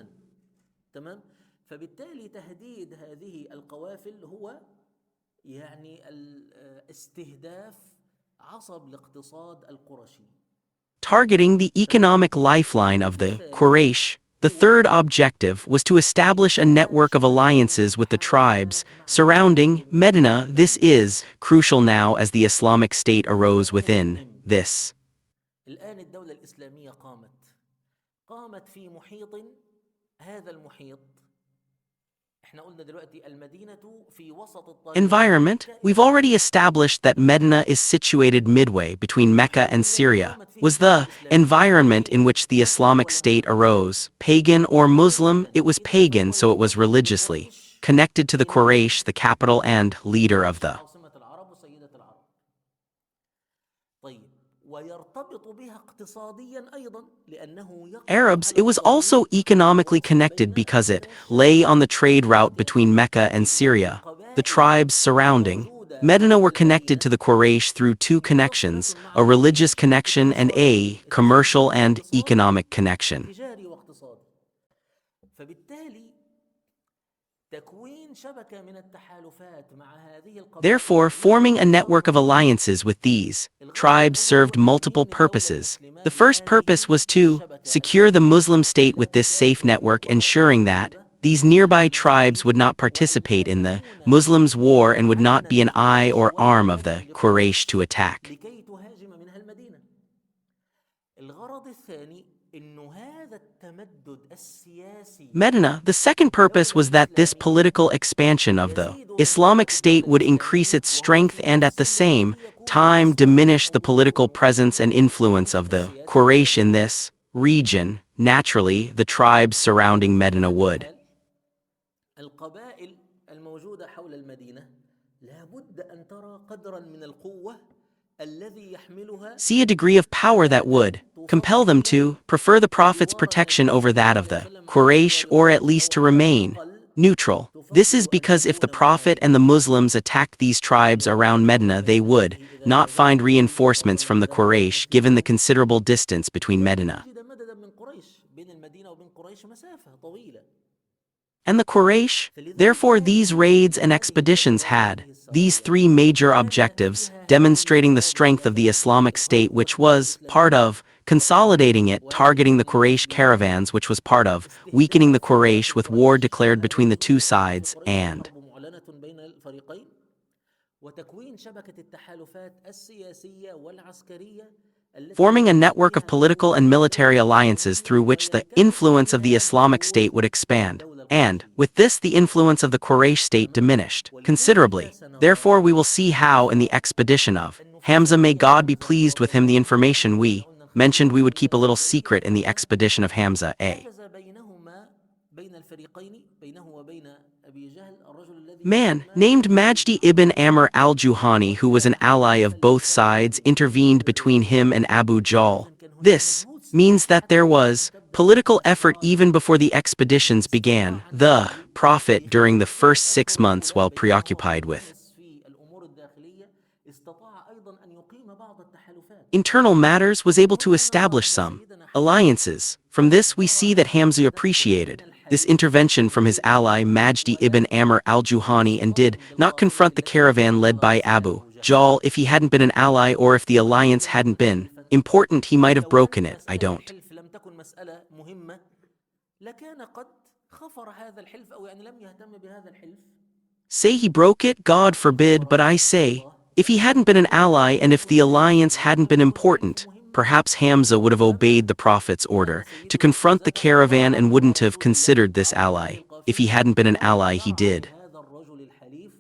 targeting the economic lifeline of the Quraysh. The third objective was to establish a network of alliances with the tribes surrounding Medina. This is crucial now as the Islamic State arose within this environment. We've already established that Medina is situated midway between Mecca and Syria. Was the environment in which the Islamic State arose pagan or Muslim? It was pagan, so it was religiously connected to the Quraysh, the capital and leader of the ويرتبط بها اقتصاديا أيضا لأنه يقع Arabs, على it was also الطريق economically الواصل connected بين because it القريش lay on the trade route ومكة، between Mecca and بالتالي Syria. The القبائل tribes surrounding الموجودة Medina حول were connected to المدينة the Quraysh through two متصلة connections, مع a religious القريش connection and a اتصال commercial ديني and واتصال economic connection. تجاري واقتصادي. فبالتالي تكوين شبكة من التحالفات مع هذه القبائل Therefore, له forming a أغراض network of عدة. alliances with these الغرض tribes الأول هو served multiple تمكين الدولة purposes. المسلمة The first purpose بهذه was to الشبكة secure the السياسية Muslim state with this التي safe تربط network, القبائل ensuring that القريبة these من nearby tribes المسلمين would not participate in the ويلتزمون Muslims' war and would not be بمعاونة an eye قريش or arm of وولاية the Quraysh to لقريش attack لكي تهاجم منها المدينة. الغرض الثاني إنه هذا التمدد السياسي Medina. The second purpose للدولة was that this الإسلامية political expansion of the يزيد من Islamic قوة State الدولة would increase الإسلامية، its وهو strength في and at نفس the same الوقت يكون time مصدر diminish the لقوته political ومصدر presence and influence لقوته of the السياسية Quraysh in الدولة. this region. Naturally, the tribes surrounding في Medina طبيعة would الحال القبائل الموجودة حول المدينة لابد أن ترى قدرا من القوة الذي يحملها see a degree of power على that would أن compel them تفضل to prefer the Prophet's جوار protection النبي over صلى that الله of عليه the وسلم على Quraysh, جوار or at القريش، least أو to على remain الأقل neutral. This is تفضل أن because if the يكون Prophet معها and the جنداً، Muslims attacked these tribes around لأنه Medina, they بين would يديه إذا not هاجم find القريش reinforcements from وظن the ذهاب Quraysh given the المسلمين considerable distance between لن Medina يجد مددا من قريش. بين المدينة وبين قريش مسافة طويلة. and the Quraysh. فلذلك Therefore, these هذه raids and هذه expeditions الغزوات had وهذه these السرايا three major كان objectives, فيها هدف من demonstrating the أهداف strength of the مكافحة Islamic State, which الدولة was part الإسلامية of consolidating it, وهدف targeting the Quraysh من caravans, which was part of weakening the استهداف Quraysh with war قريش. declared هذا between the two استهداف sides, قريش and والحرب معلنة بين الفريقين، وتكوين شبكة التحالفات السياسية والعسكرية التي forming a يربط network of بها political and هذه military الدولة alliances الإسلامية through which the وينكمش influence of the بها Islamic نفوذ State would expand. الدولة And, القريشية. with this, the influence of the Quraysh state تمام. diminished ولذلك considerably. سنرى Therefore, we will see how, in the كيف expedition of أنه في Hamza, may سرية God be حمزة pleased with رضي him, the الله information عنه، احنا we قلنا mentioned we would keep a حمزة little سرية secret in the حمزة expedition of Hamza. حدث بينهما بين الفريقين بينه وبين أبي جهل الرجل الذي Man, يسمى named ماجدي Majdi بن ibn حرام، Amr al-Juhani, who was an وكان ally رئيسا of both sides, للفريقين intervened between him and الفريقين. Abu Jahl. إذا كان هناك This مجهود means سياسي that there حتى قبل أن was تبدأ political هذه effort السرايا even before the expeditions began. لاستطاع The النبي Prophet, في during خلال the first ال6 أشهر 6 months الأولى while بينما هو preoccupied with منغمس في الأمور الداخلية، استطاع أيضا أن يقيم بعض التحالفات. internal matters, was able to وهنا نرى establish عند some سيدنا حمزة alliances. From this we see that قدر Hamza الدخل من appreciated this الحليف intervention from his ally ليقيم Majdi ibn ولاء Amr al-Juhani and did خاصة not بالقافلة confront the التي caravan led وصل by فيها Abu أبو جهل. Jahl if he hadn't been an ally or if the alliance وهذه hadn't been المعرفة، important he might have لو broken أن it. I مسألة don't الحلف لم تكن مسألة مهمة لكان قد خفر هذا الحلف، أو يعني لم يهتم بهذا الحلف. say he broke it, God forbid, but I say, if he hadn't been an ally and if the alliance hadn't been important, perhaps Hamza would have obeyed the Prophet's order كان to سيدنا confront the حمزة caravan يرعى and مع wouldn't have رسول الله considered this مع هذه ally. If he القافلة، hadn't been an لم ally, he يرعى did لهذا الرجل الحليف،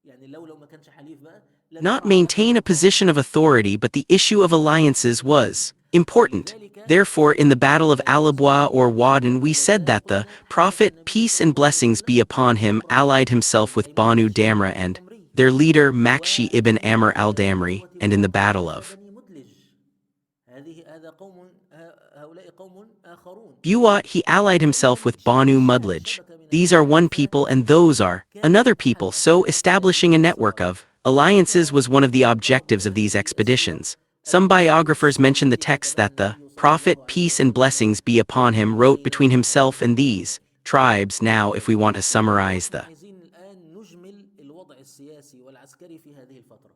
يعني لو ما كانش حليف بقى لم not يرعى لهذا maintain a القائد position of authority, but the issue of alliances was important. ولذلك Therefore, in the Battle of إذا Alabwa وصلنا or إلى Wadin, ذات we said الغداة that the قلنا حلف Prophet, النبي peace صلى and الله عليه blessings be وسلم upon him, allied بإمرته himself with بأمير Banu المؤمنين Damra علي and بأمره. their leader Makshi ibn Amr وفي al-Damri, غزوة and in the ودن Battle حلف of بني مدلج. هذا قوم، هؤلاء قوم آخرون. Buat, he allied بني himself with مدلج Banu إنشاء Mudlij. شبكة من These are one التحالفات people and those are كان another أحد people, so أهداف establishing a هذه network السرايا. of كيف alliances was one of the يرتبط objectives of these هذه السيرة expeditions. Some النبوية biographers السيرة mention the التي text كتبها that the النبي صلى الله Prophet, عليه peace and وسلم blessings be upon him, wrote بين between himself and هذين these tribes. Now, if we want to إذا summarize إحنا the عايزين الآن نجمل الوضع السياسي والعسكري في هذه الفترة.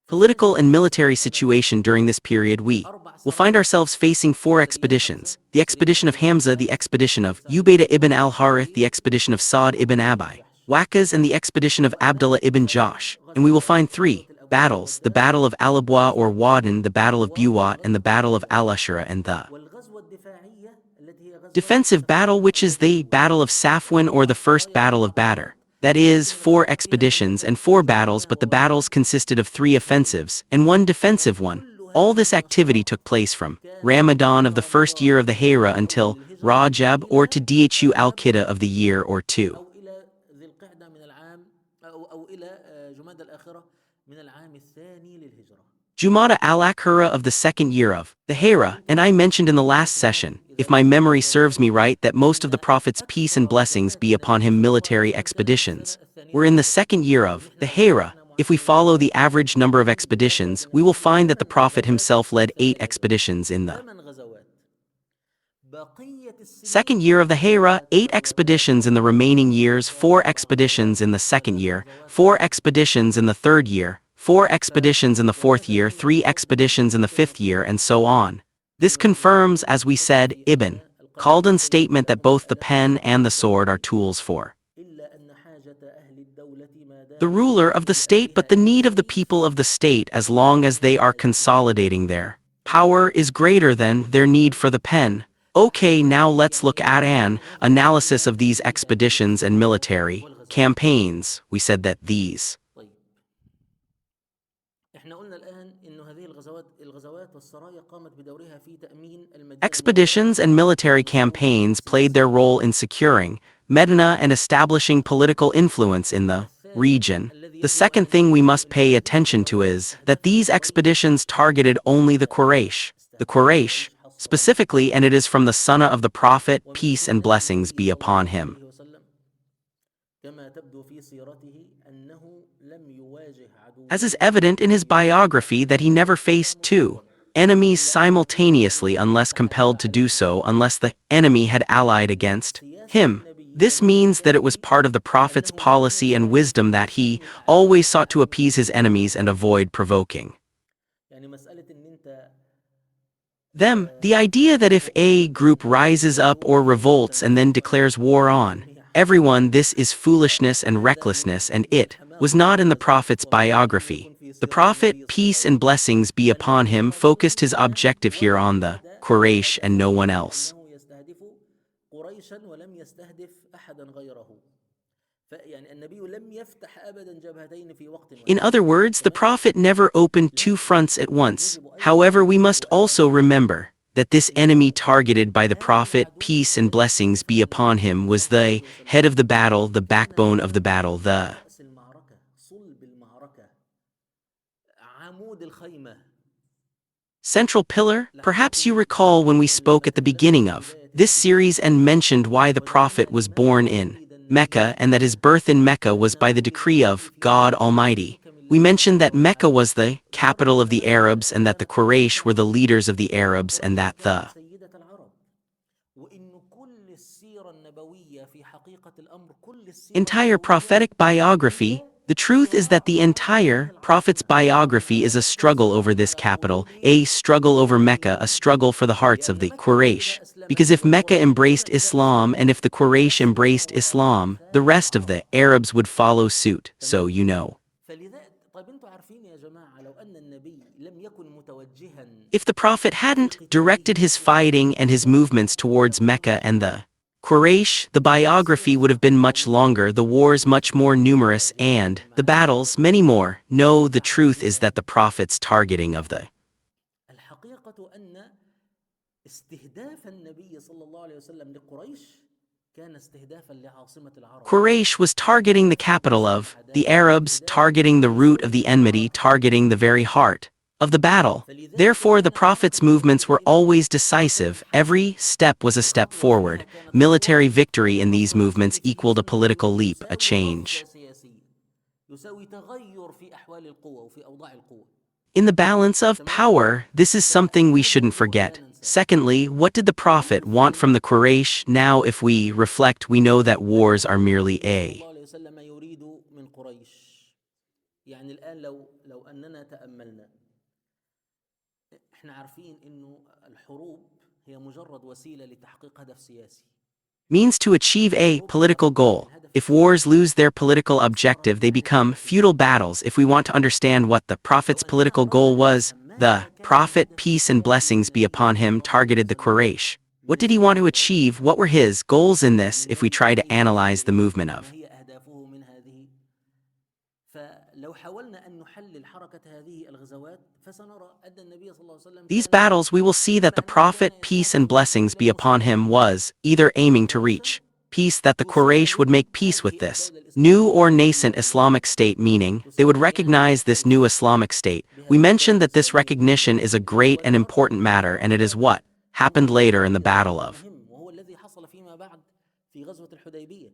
ففي political هذه and الفترة military مثلا situation during this period, we 4 will find سرايا: ourselves facing 4 سرية حمزة، expeditions: the سرية expedition of أبي Hamza, موسى، the expedition of سرية سعد بن Ubaidah ibn معاذ، al-Harith, the وسرية expedition of Sa'd ibn عبدة بن Abi جحش. Waqqas, and the expedition of Abdullah وبعدها ibn سنرى Josh. And we will غزوتان: find غزوة 3 الأبواء battles: the والودان، Battle of Alabwa or وغزوة Wadin, the Battle of الأبواء Buwat, and the وغزوة Battle of الودان، al-Ashura, and the والغزوة الدفاعية التي هي غزوة defensive battle, صفوان which is the وبدر. Battle of Safwan or 4 the First سرايا Battle 4 of Badr. غزوات، That is, لكن 4 في هذه expeditions and الفترة 4 كان battles, فيها but the battles موانئ consisted of 3 كثيرة. offensives and 1 تمام. defensive one. كل All هذه this activity النشاطات took place from كانت Ramadan of the first رابطة year of the Hijra بالأول until للهجرة Rajab or to إلى Dhu رجب al-Qiddah of the year or 2. أو إلى ذي القعدة من العام، أو إلى جمادى الآخرة من العام الثاني للهجرة. Jumada al-Akhira of the second year of the Hera, and I mentioned in the last session, if my memory serves me right, that most of the Prophet's peace and blessings be upon him military expeditions were in the second year of the Hera. If we follow the average number of expeditions, we will find that the Prophet himself led 8 expeditions in the second year of the Hera, 8 expeditions in the remaining years, 4 expeditions in the second year, 4 expeditions in the third year, 4 expeditions in the fourth year, 3 expeditions in the fifth year, and so on. This confirms, as we said, Ibn Khaldun's statement that both the pen and the sword are tools for the ruler of the state, but the need of the people of the state, as long as they are consolidating their power, is greater than their need for the pen. Okay, now let's look at an analysis of these expeditions and military campaigns. We said that these طيب احنا قلنا الآن إنه هذه الغزوات والسرايا قامت بدورها في تأمين المدينة expeditions and military campaigns played their role in securing Medina and establishing political influence in the region. The second thing we must pay attention to is that these expeditions targeted only the Quraysh, specifically, and it is from the Sunnah of the Prophet, peace and blessings be upon him. كما تبدو في سيرته أنه لم يواجه As is evident in his biography, that he never faced 2 enemies simultaneously unless compelled to do so, unless the enemy had allied against him. This means that it was part of the Prophet's policy and wisdom that he always sought to appease his enemies and avoid provoking يعني مسألة إن أنت them. The idea that if a group rises up or revolts and then declares war on everyone, this is foolishness and recklessness, and it was not in the Prophet's biography. The Prophet, peace and blessings be upon him, focused his objective here on the Quraysh and no one else. أنه يستهدف قريشا ولم يستهدف أحدا غيره يعني النبي لم يفتح أبدا جبهتين في وقت واحد. In other words, the Prophet never opened 2 fronts at once. However, we must also remember that this enemy targeted by the Prophet, peace and blessings be upon him, was the head of the battle, the backbone of the battle, the رأس المعركة صلب المعركة عمود الخيمة. central pillar. Perhaps you recall when we spoke at the beginning of this series and mentioned why the Prophet was born in Mecca and that his birth in Mecca was by the decree of God Almighty. We mentioned that Mecca was the capital of the Arabs and that the Quraysh were the leaders of the Arabs, and that the سيدة العرب وإن كل السيرة النبوية في حقيقة الأمر كل السيرة entire prophetic biography, the truth is that the entire prophet's biography is a struggle over this capital, a struggle over Mecca, a struggle for the hearts of the Quraysh. Because if Mecca embraced Islam and if the Quraysh embraced Islam, the rest of the Arabs would follow suit, so you know. فلذلك طيب انتوا عارفين يا جماعة لو أن النبي لم يكن متوجها If the Prophet hadn't directed his fighting and his movements towards Mecca and the Quraysh, the biography would have been much longer, the wars much more numerous, and the battles many more. No, the truth is that the Prophet's targeting of the الحقيقة أن استهداف النبي صلى الله عليه وسلم لقريش كان استهدافا لعاصمة العرب. Quraysh was targeting the capital of the Arabs, targeting the root of the enmity, targeting the very heart of the battle. Therefore, the Prophet's movements were always decisive. Every step was a step forward. Military victory in these movements equaled a political leap, a change يساوي تغير في أحوال القوة وفي أوضاع القوة. in the balance of power. This is something we shouldn't forget. Secondly, what did the Prophet want from the Quraysh? Now, if we reflect, we know that wars are merely صلى الله عليه وسلم يريد من قريش. يعني الآن لو أننا تأملنا احنا عارفين إنه الحروب هي مجرد وسيلة لتحقيق هدف سياسي. means to achieve a political goal. If wars lose their political objective, they become futile battles. If we want to understand what the Prophet's political goal was, the Prophet, peace and blessings be upon him, targeted the Quraysh. What did he want to achieve? What were his goals in this, if we try to analyze the movement of هي أهدافه من هذه. فلو حاولنا أن نحلل حركة هذه الغزوات فسنرى أن النبي صلى الله عليه وسلم these battles? We will see that the Prophet, peace and blessings be upon him, was either aiming to reach peace that the Quraysh would make peace with this new or nascent Islamic state, meaning they would recognize this new Islamic state. We mentioned that this recognition is a great and important matter, and it is what happened later in the battle of وهو الذي حصل فيما بعد في غزوة الحديبية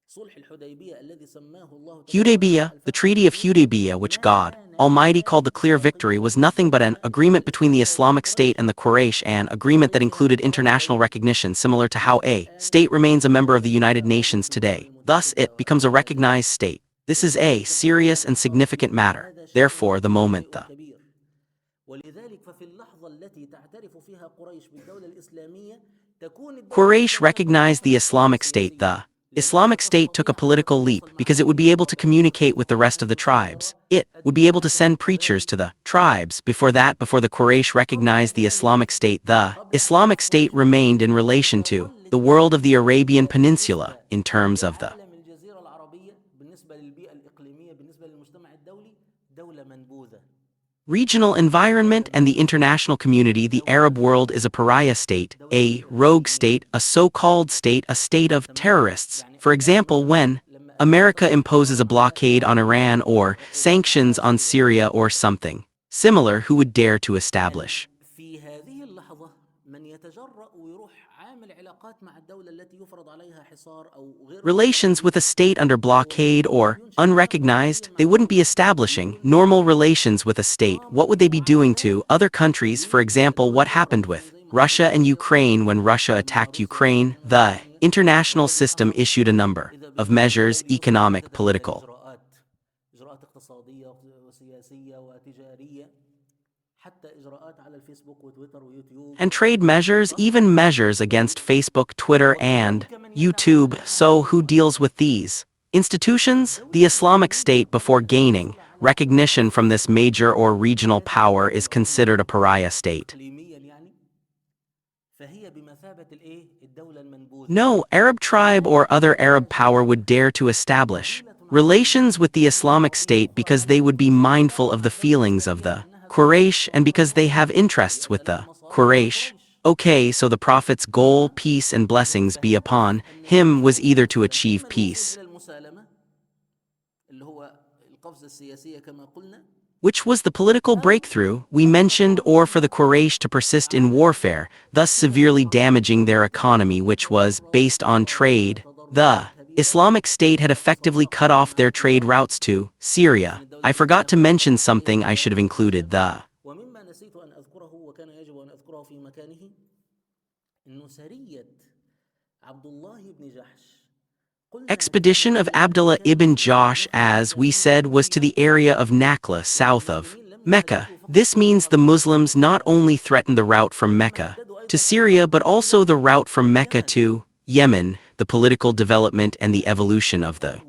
صلح الحديبية الذي سماه الله تبارك Hudaybiyah. وتعالى The الفتح Treaty of المبين Hudaybiyah, which God Almighty called the clear victory, was nothing but an agreement between the Islamic State and the Quraysh, an agreement that included international recognition similar to how a state remains a member of the United Nations today. Thus, it becomes a recognized state. This is a serious and significant matter. Therefore, the moment the كبير ولذلك ففي اللحظة التي تعترف فيها قريش بالدولة الإسلامية تكون الدولة Quraysh الإسلامية قد recognized the حصلت قوة Islamic State, سياسية the Islamic State took a political leap because it would be able to communicate with the rest of the tribes. It would be able to send preachers to the tribes. Before the Quraysh recognized the Islamic State, the Islamic State remained in relation to the world of the Arabian Peninsula in terms of the لعالم الجزيرة العربية بالنسبة للبيئة الإقليمية بالنسبة للمجتمع الدولي دولة منبوذة regional environment and the international community. The Arab world is a pariah state, a rogue state, a so-called state, a state of terrorists. For example, when America imposes a blockade on Iran or sanctions on Syria or something similar, who would dare to establish في هذه اللحظة من يتجرأ ويروح عامل علاقات مع الدولة التي يفرض عليها حصار أو غير relations with a state under blockade or unrecognized? They wouldn't be establishing normal relations with a state. What would they be doing to other countries? For example, what happened with Russia and Ukraine when Russia attacked Ukraine? The international system issued a number of measures, economic, political, إجراءات اقتصادية وسياسية وتجارية حتى إجراءات على الفيسبوك وتويتر ويوتيوب and trade measures, even measures against Facebook, Twitter, and YouTube. So who deals with these institutions? The Islamic State, before gaining recognition from this major or regional power, is considered a pariah state. إقليميا يعني فهي بمثابة الإيه الدولة المنبوذة No Arab tribe or other Arab power would dare to establish relations with the Islamic State because they would be mindful of the feelings of the Quraysh and because they have interests with the Quraysh. Okay, so the Prophet's goal, peace and blessings be upon him, was either to achieve peace, إلى المسالمة اللي هو القفزة السياسية كما قلنا which was the political breakthrough we mentioned, or for the Quraysh to persist in warfare, thus severely damaging their economy, which was based on trade. The Islamic State had effectively cut off their trade routes to Syria. I forgot to mention something I should have included. The ومما نسيت أن أذكره وكان يجب أن أذكره في مكانه إنه سرية عبد الله بن جحش expedition of Abdullah ibn Josh, as we said, was to the area of Nakla, south of Mecca. This means the Muslims not only threatened the route from Mecca to Syria, but also the route from Mecca to Yemen, the political development and the evolution of the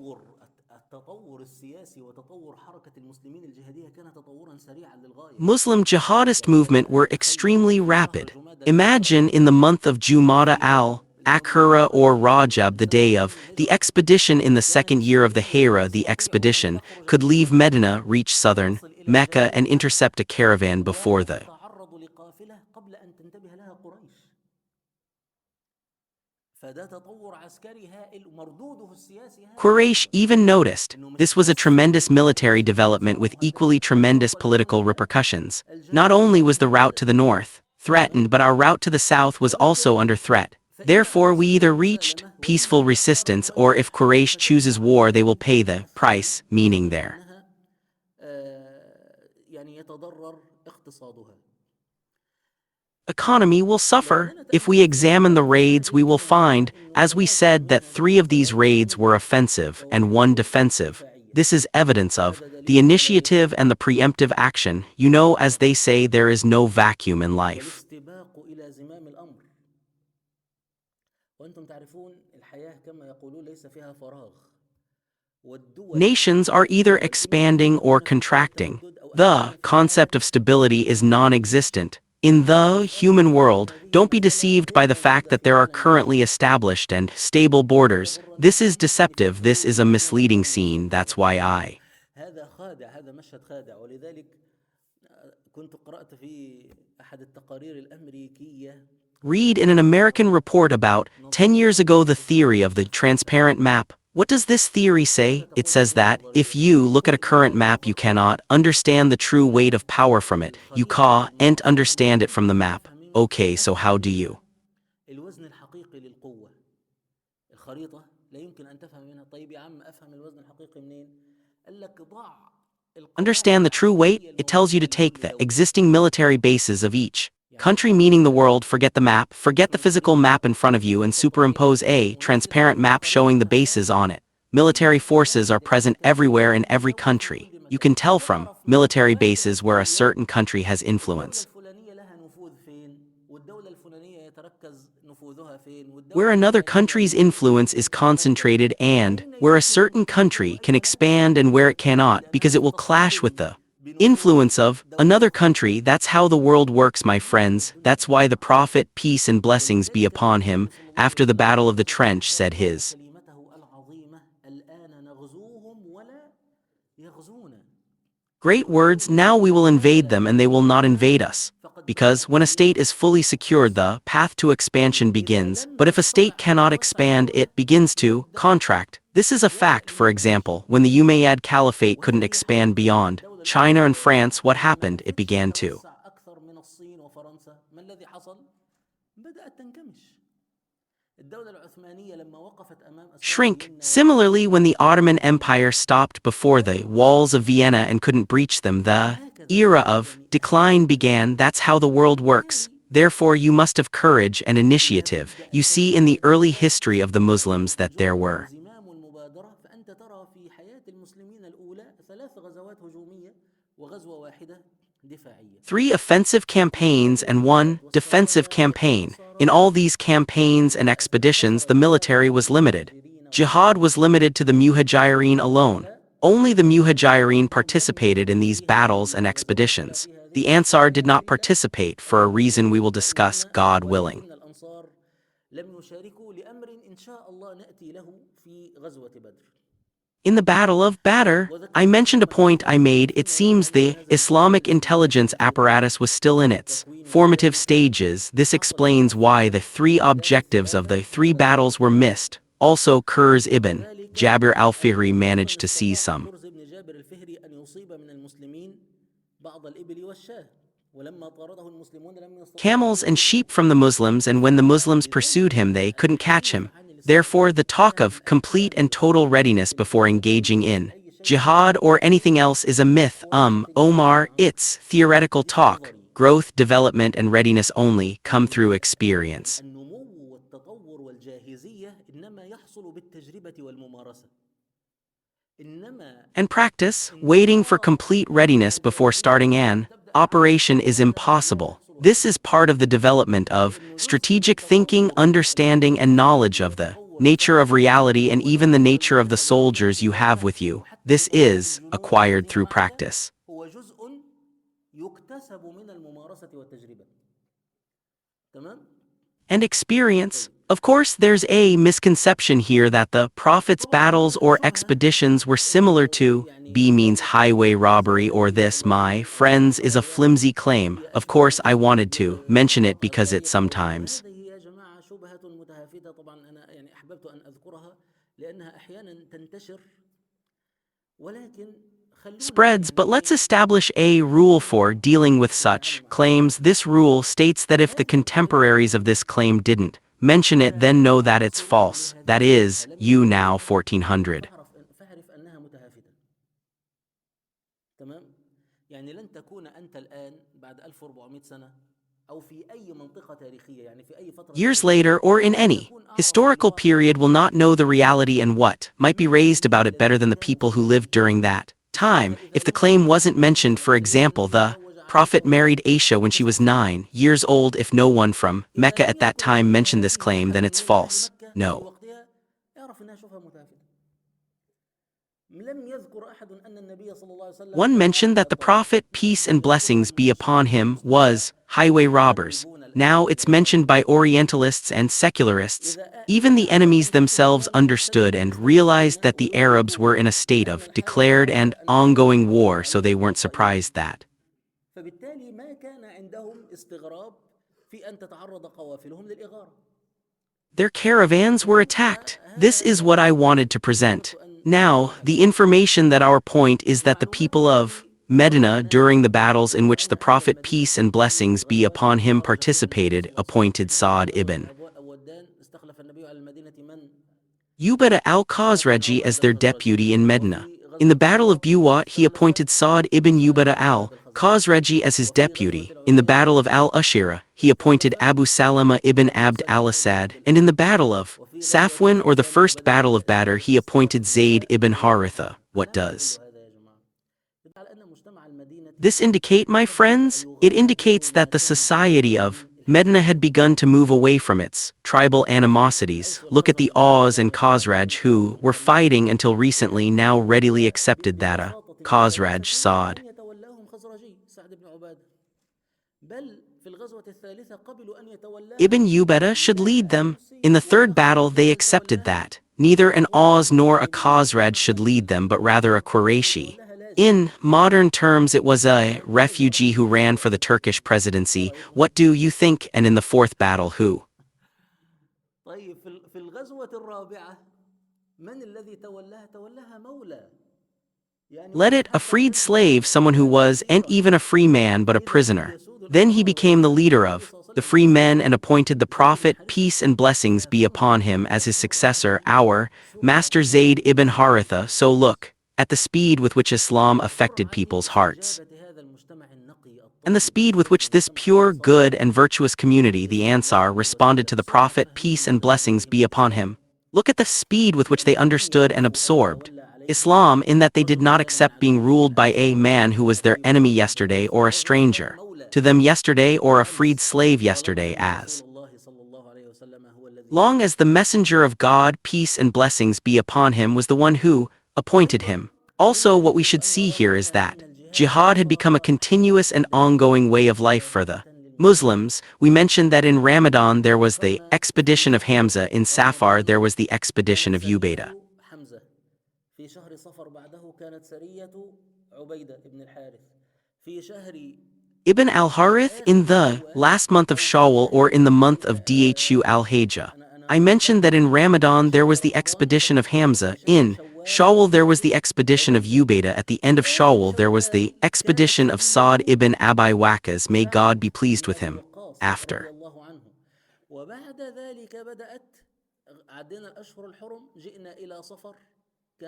التطور السياسي وتطور حركة المسلمين الجهادية كان تطورا سريعا للغاية Muslim jihadist movement were extremely rapid. Imagine in the month of Jumada al-Akhira or Rajab, the day of the expedition in the second year of the Hijra, the expedition could leave Medina, reach southern Mecca, and intercept a caravan before the تعرضوا لقافلة قبل أن تنتبه لها قريش فده تطور عسكري هائل ومردوده السياسي هائل Quraysh even noticed. This was a tremendous military development with equally tremendous political repercussions. Not only was the route to the north threatened, but our route to the south was also under threat. Therefore, we either reached peaceful resistance, or if Quraysh chooses war, they will pay the price, meaning their أنها يعني يتضرر اقتصادها economy will suffer. If we examine the raids, we will find, as we said, that 3 of these raids were offensive and 1 defensive. This is evidence of the initiative and the preemptive action. You know, as they say, there is no vacuum in life. والاستباق إلى زمام الأمر وأنتم تعرفون الحياة كما يقولون ليس فيها فراغ والدول Nations are either expanding or contracting. The concept of stability is non-existent. In the human world, don't be deceived by the fact that there are currently established and stable borders. This is deceptive. This is a misleading scene. That's why هذا خادع هذا مشهد خادع ولذلك كنت قرأت في أحد التقارير الأمريكية Read in an American report about 10 years ago the theory of the transparent map. What does this theory say? It says that, if you look at a current map you cannot understand the true weight of power from it. You can't understand it from the map. Okay, so how do you الوزن الحقيقي للقوة. الخريطة لا يمكن أن تفهم منها. طيب يا عم أفهم الوزن الحقيقي منين؟ قال لك ضع القواعد understand the true weight? العسكرية It tells you الموجودة to take لكل the دولة. existing military bases of each يعني country, مثلا meaning the world, forget the map, forget the physical المسلمين map in front of you, and superimpose a transparent map showing the bases on it. Military forces are present everywhere in every country. You can tell from military bases where a certain country has الدولة influence, الفلانية لها نفوذ فين، والدولة الفلانية يتركز نفوذها فين، where والدولة another الفلانية country's يتركز influence is وهكذا. concentrated, and فحين where a يمكن certain للمسلمين country can وقتها expand and where it cannot, إلى because it نقل will clash with تصورهم the بنفوذ influence of دولة another أخرى. country. That's how the world works, my friends. That's why the Prophet, peace and blessings be ولذلك upon النبي him, صلى الله عليه after the وسلم Battle of the عندما Trench, said قال his كلمته العظيمة الآن نغزوهم ولا يغزونا. great words, now we will invade them and they will not invade us. Because when a state is fully secured, the path to expansion begins, but if a state cannot expand, it begins to contract. This is a fact. For example, when the Umayyad Caliphate couldn't expand beyond China and France, what happened? It began to أكثر من الصين وفرنسا. ما الذي حصل؟ بدأت تنكمش. الدولة العثمانية لما وقفت أمام أسوار shrink. المنة Similarly, when the Ottoman والقسطنطينية Empire stopped before the walls of Vienna and couldn't breach them, the era of decline began. That's how the world works. Therefore, you must have courage and initiative. You see in the early history of the Muslims that there were وزمام المبادرة. فأنت ترى في حياة المسلمين الأولى 3 غزوات هجومية وغزوة واحدة دفاعية. 3 offensive campaigns and 1 defensive campaign. In all these campaigns and expeditions, the military was limited. Jihad was limited to the Muhajirin alone. Only the Muhajirin participated in these battles and expeditions. The Ansar did not participate for a reason we will discuss, God willing. من الأنصار لم يشاركوا لأمر إن شاء الله نأتي له في غزوة بدر. In the Battle of Badr, I mentioned a point I made. It seems the Islamic intelligence apparatus was still in its formative stages. This explains why the 3 objectives of the 3 battles were missed. Also, Kurz ibn Jabir al-Fihri managed to seize some كرز بن جابر الفهري أن يصيب من المسلمين بعض الإبل والشاة. ولما طارده المسلمون لم يستطيعوا camels and sheep from the Muslims, and when the Muslims pursued him, they couldn't catch him. Therefore, the talk of complete and total readiness before engaging in jihad or anything else is a myth. Omar, it's theoretical talk. Growth, development, and readiness only come through experience النمو والتطور والجاهزية إنما يحصل بالتجربة والممارسة. إنما and practice. Waiting for complete readiness before starting an operation is impossible. This is part of the development of strategic thinking, understanding, and knowledge of the nature of reality and even the nature of the soldiers you have with you. This is acquired through practice هو جزء يكتسب من الممارسة والتجربة. تمام؟ and experience. Of course, there's a misconception here that the Prophet's battles or expeditions were similar to B means highway robbery, or this, my friends, is a flimsy claim. Of course, I wanted to mention it because it sometimes هذه يا جماعة شبهة متهافتة. طبعا أنا يعني أحببت أن أذكرها لأنها أحيانا تنتشر. ولكن خلونا spreads, but let's establish a rule for dealing with such claims. This rule states that if the contemporaries of this claim didn't mention it, then know that it's false. That is, you now 1400. فاعرف أنها متهافتة. تمام؟ يعني لن تكون أنت الآن بعد 1400 سنة أو في أي منطقة تاريخية، يعني في أي فترة Years تاريخية later, or in لن any تكون أعرف historical بالواقع period, will not know the reality and what might be raised about it better than the الذي كان people who فيه. lived during that time. إذا If the لم claim يكن wasn't mentioned, for example, the Prophet married Aisha when she was 9 years old. If no one from إذا Mecca لم at that يكن time في mentioned this حياته claim, then أحد it's من أهل false. مكة في No. وقتها اعرف أنها شبهة متهافتة. لم يذكر أحد أن النبي صلى الله عليه وسلم One كان mentioned that أحد the طائفة. Prophet, peace and لم blessings يذكرهم be upon الشيعة him, was المستمرين highway robbers. يخربون Now الأماكن it's mentioned by Orientalists and secularists. Even the enemies themselves understood and realized that the Arabs were in a state of declared and ongoing war, so they weren't surprised that فبالتالي ما كان عندهم استغراب في أن تتعرض قوافلهم للإغارة. Their caravans were attacked. This is what I wanted to present. Now, the information that our point is that the people of Medina, during the battles in which the Prophet peace and blessings be upon him participated, appointed Sa'd ibn Ubadah al-Khazraji as their deputy in Medina. In the Battle of Buwat he appointed Sa'd ibn Ubadah al-Khazraji as his deputy. In the Battle of al-Ashira, he appointed Abu Salama ibn Abd al-Asad, and in the Battle of Safwan or the First Battle of Badr he appointed Zayd ibn Haritha. What does this indicate, my friends? It indicates that the society of Medina had begun to move away from its tribal animosities. Look at the Aus and Khazraj who were fighting until recently now readily accepted that a Khazraj Sa'd ibn Ubadah should lead them. In the third battle they accepted that neither an Aus nor a Khazraj should lead them but rather a Qurayshi. In modern terms it was a refugee who ran for the Turkish presidency. What do you think? And in the fourth battle who? طيب في الغزوة الرابعة من الذي تولاها مولى. Let it, a freed slave, someone who was, and even a free man but a prisoner. Then he became the leader of the free men and appointed the Prophet, peace and blessings be upon him, as his successor, our Master Zayd ibn Haritha. So look at the speed with which Islam affected people's hearts, and the speed with which this pure, good, and virtuous community, the Ansar, responded to the Prophet, peace and blessings be upon him. Look at the speed with which they understood and absorbed Islam, in that they did not accept being ruled by a man who was their enemy yesterday or a stranger to them yesterday or a freed slave yesterday, as long as the Messenger of God, peace and blessings be upon him, was the one who appointed him. Also, what we should see here is that jihad had become a continuous and ongoing way of life for the Muslims. We mentioned that in Ramadan there was the expedition of Hamza, in Safar there was the expedition of Ubaidah Ibn al-Harith, in the last month of Shawwal or in the month of Dhu al-Hijjah. I mentioned that in Ramadan there was the expedition of Hamza, in Shawwal there was the expedition of Ubaidah, at the end of Shawwal there was the expedition of Sa'd ibn Abi Waqqas, may God be pleased with him. After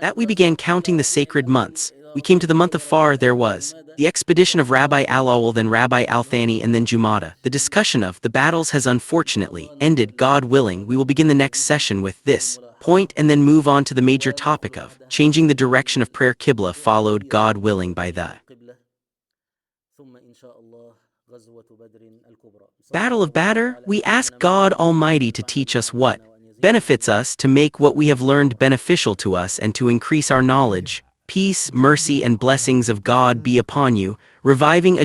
that we began counting the sacred months. We came to the month of Far, there was the expedition of Rabbi al-Awwal, then Rabbi al-Thani, and then Jumada. The discussion of the battles has unfortunately ended. God willing, we will begin the next session with this point and then move on to the major topic of changing the direction of prayer, Qibla, followed, God willing, by the Battle of Badr. We ask God Almighty to teach us what benefits us, to make what we have learned beneficial to us, and to increase our knowledge. Peace, mercy, and blessings of God be upon you, reviving a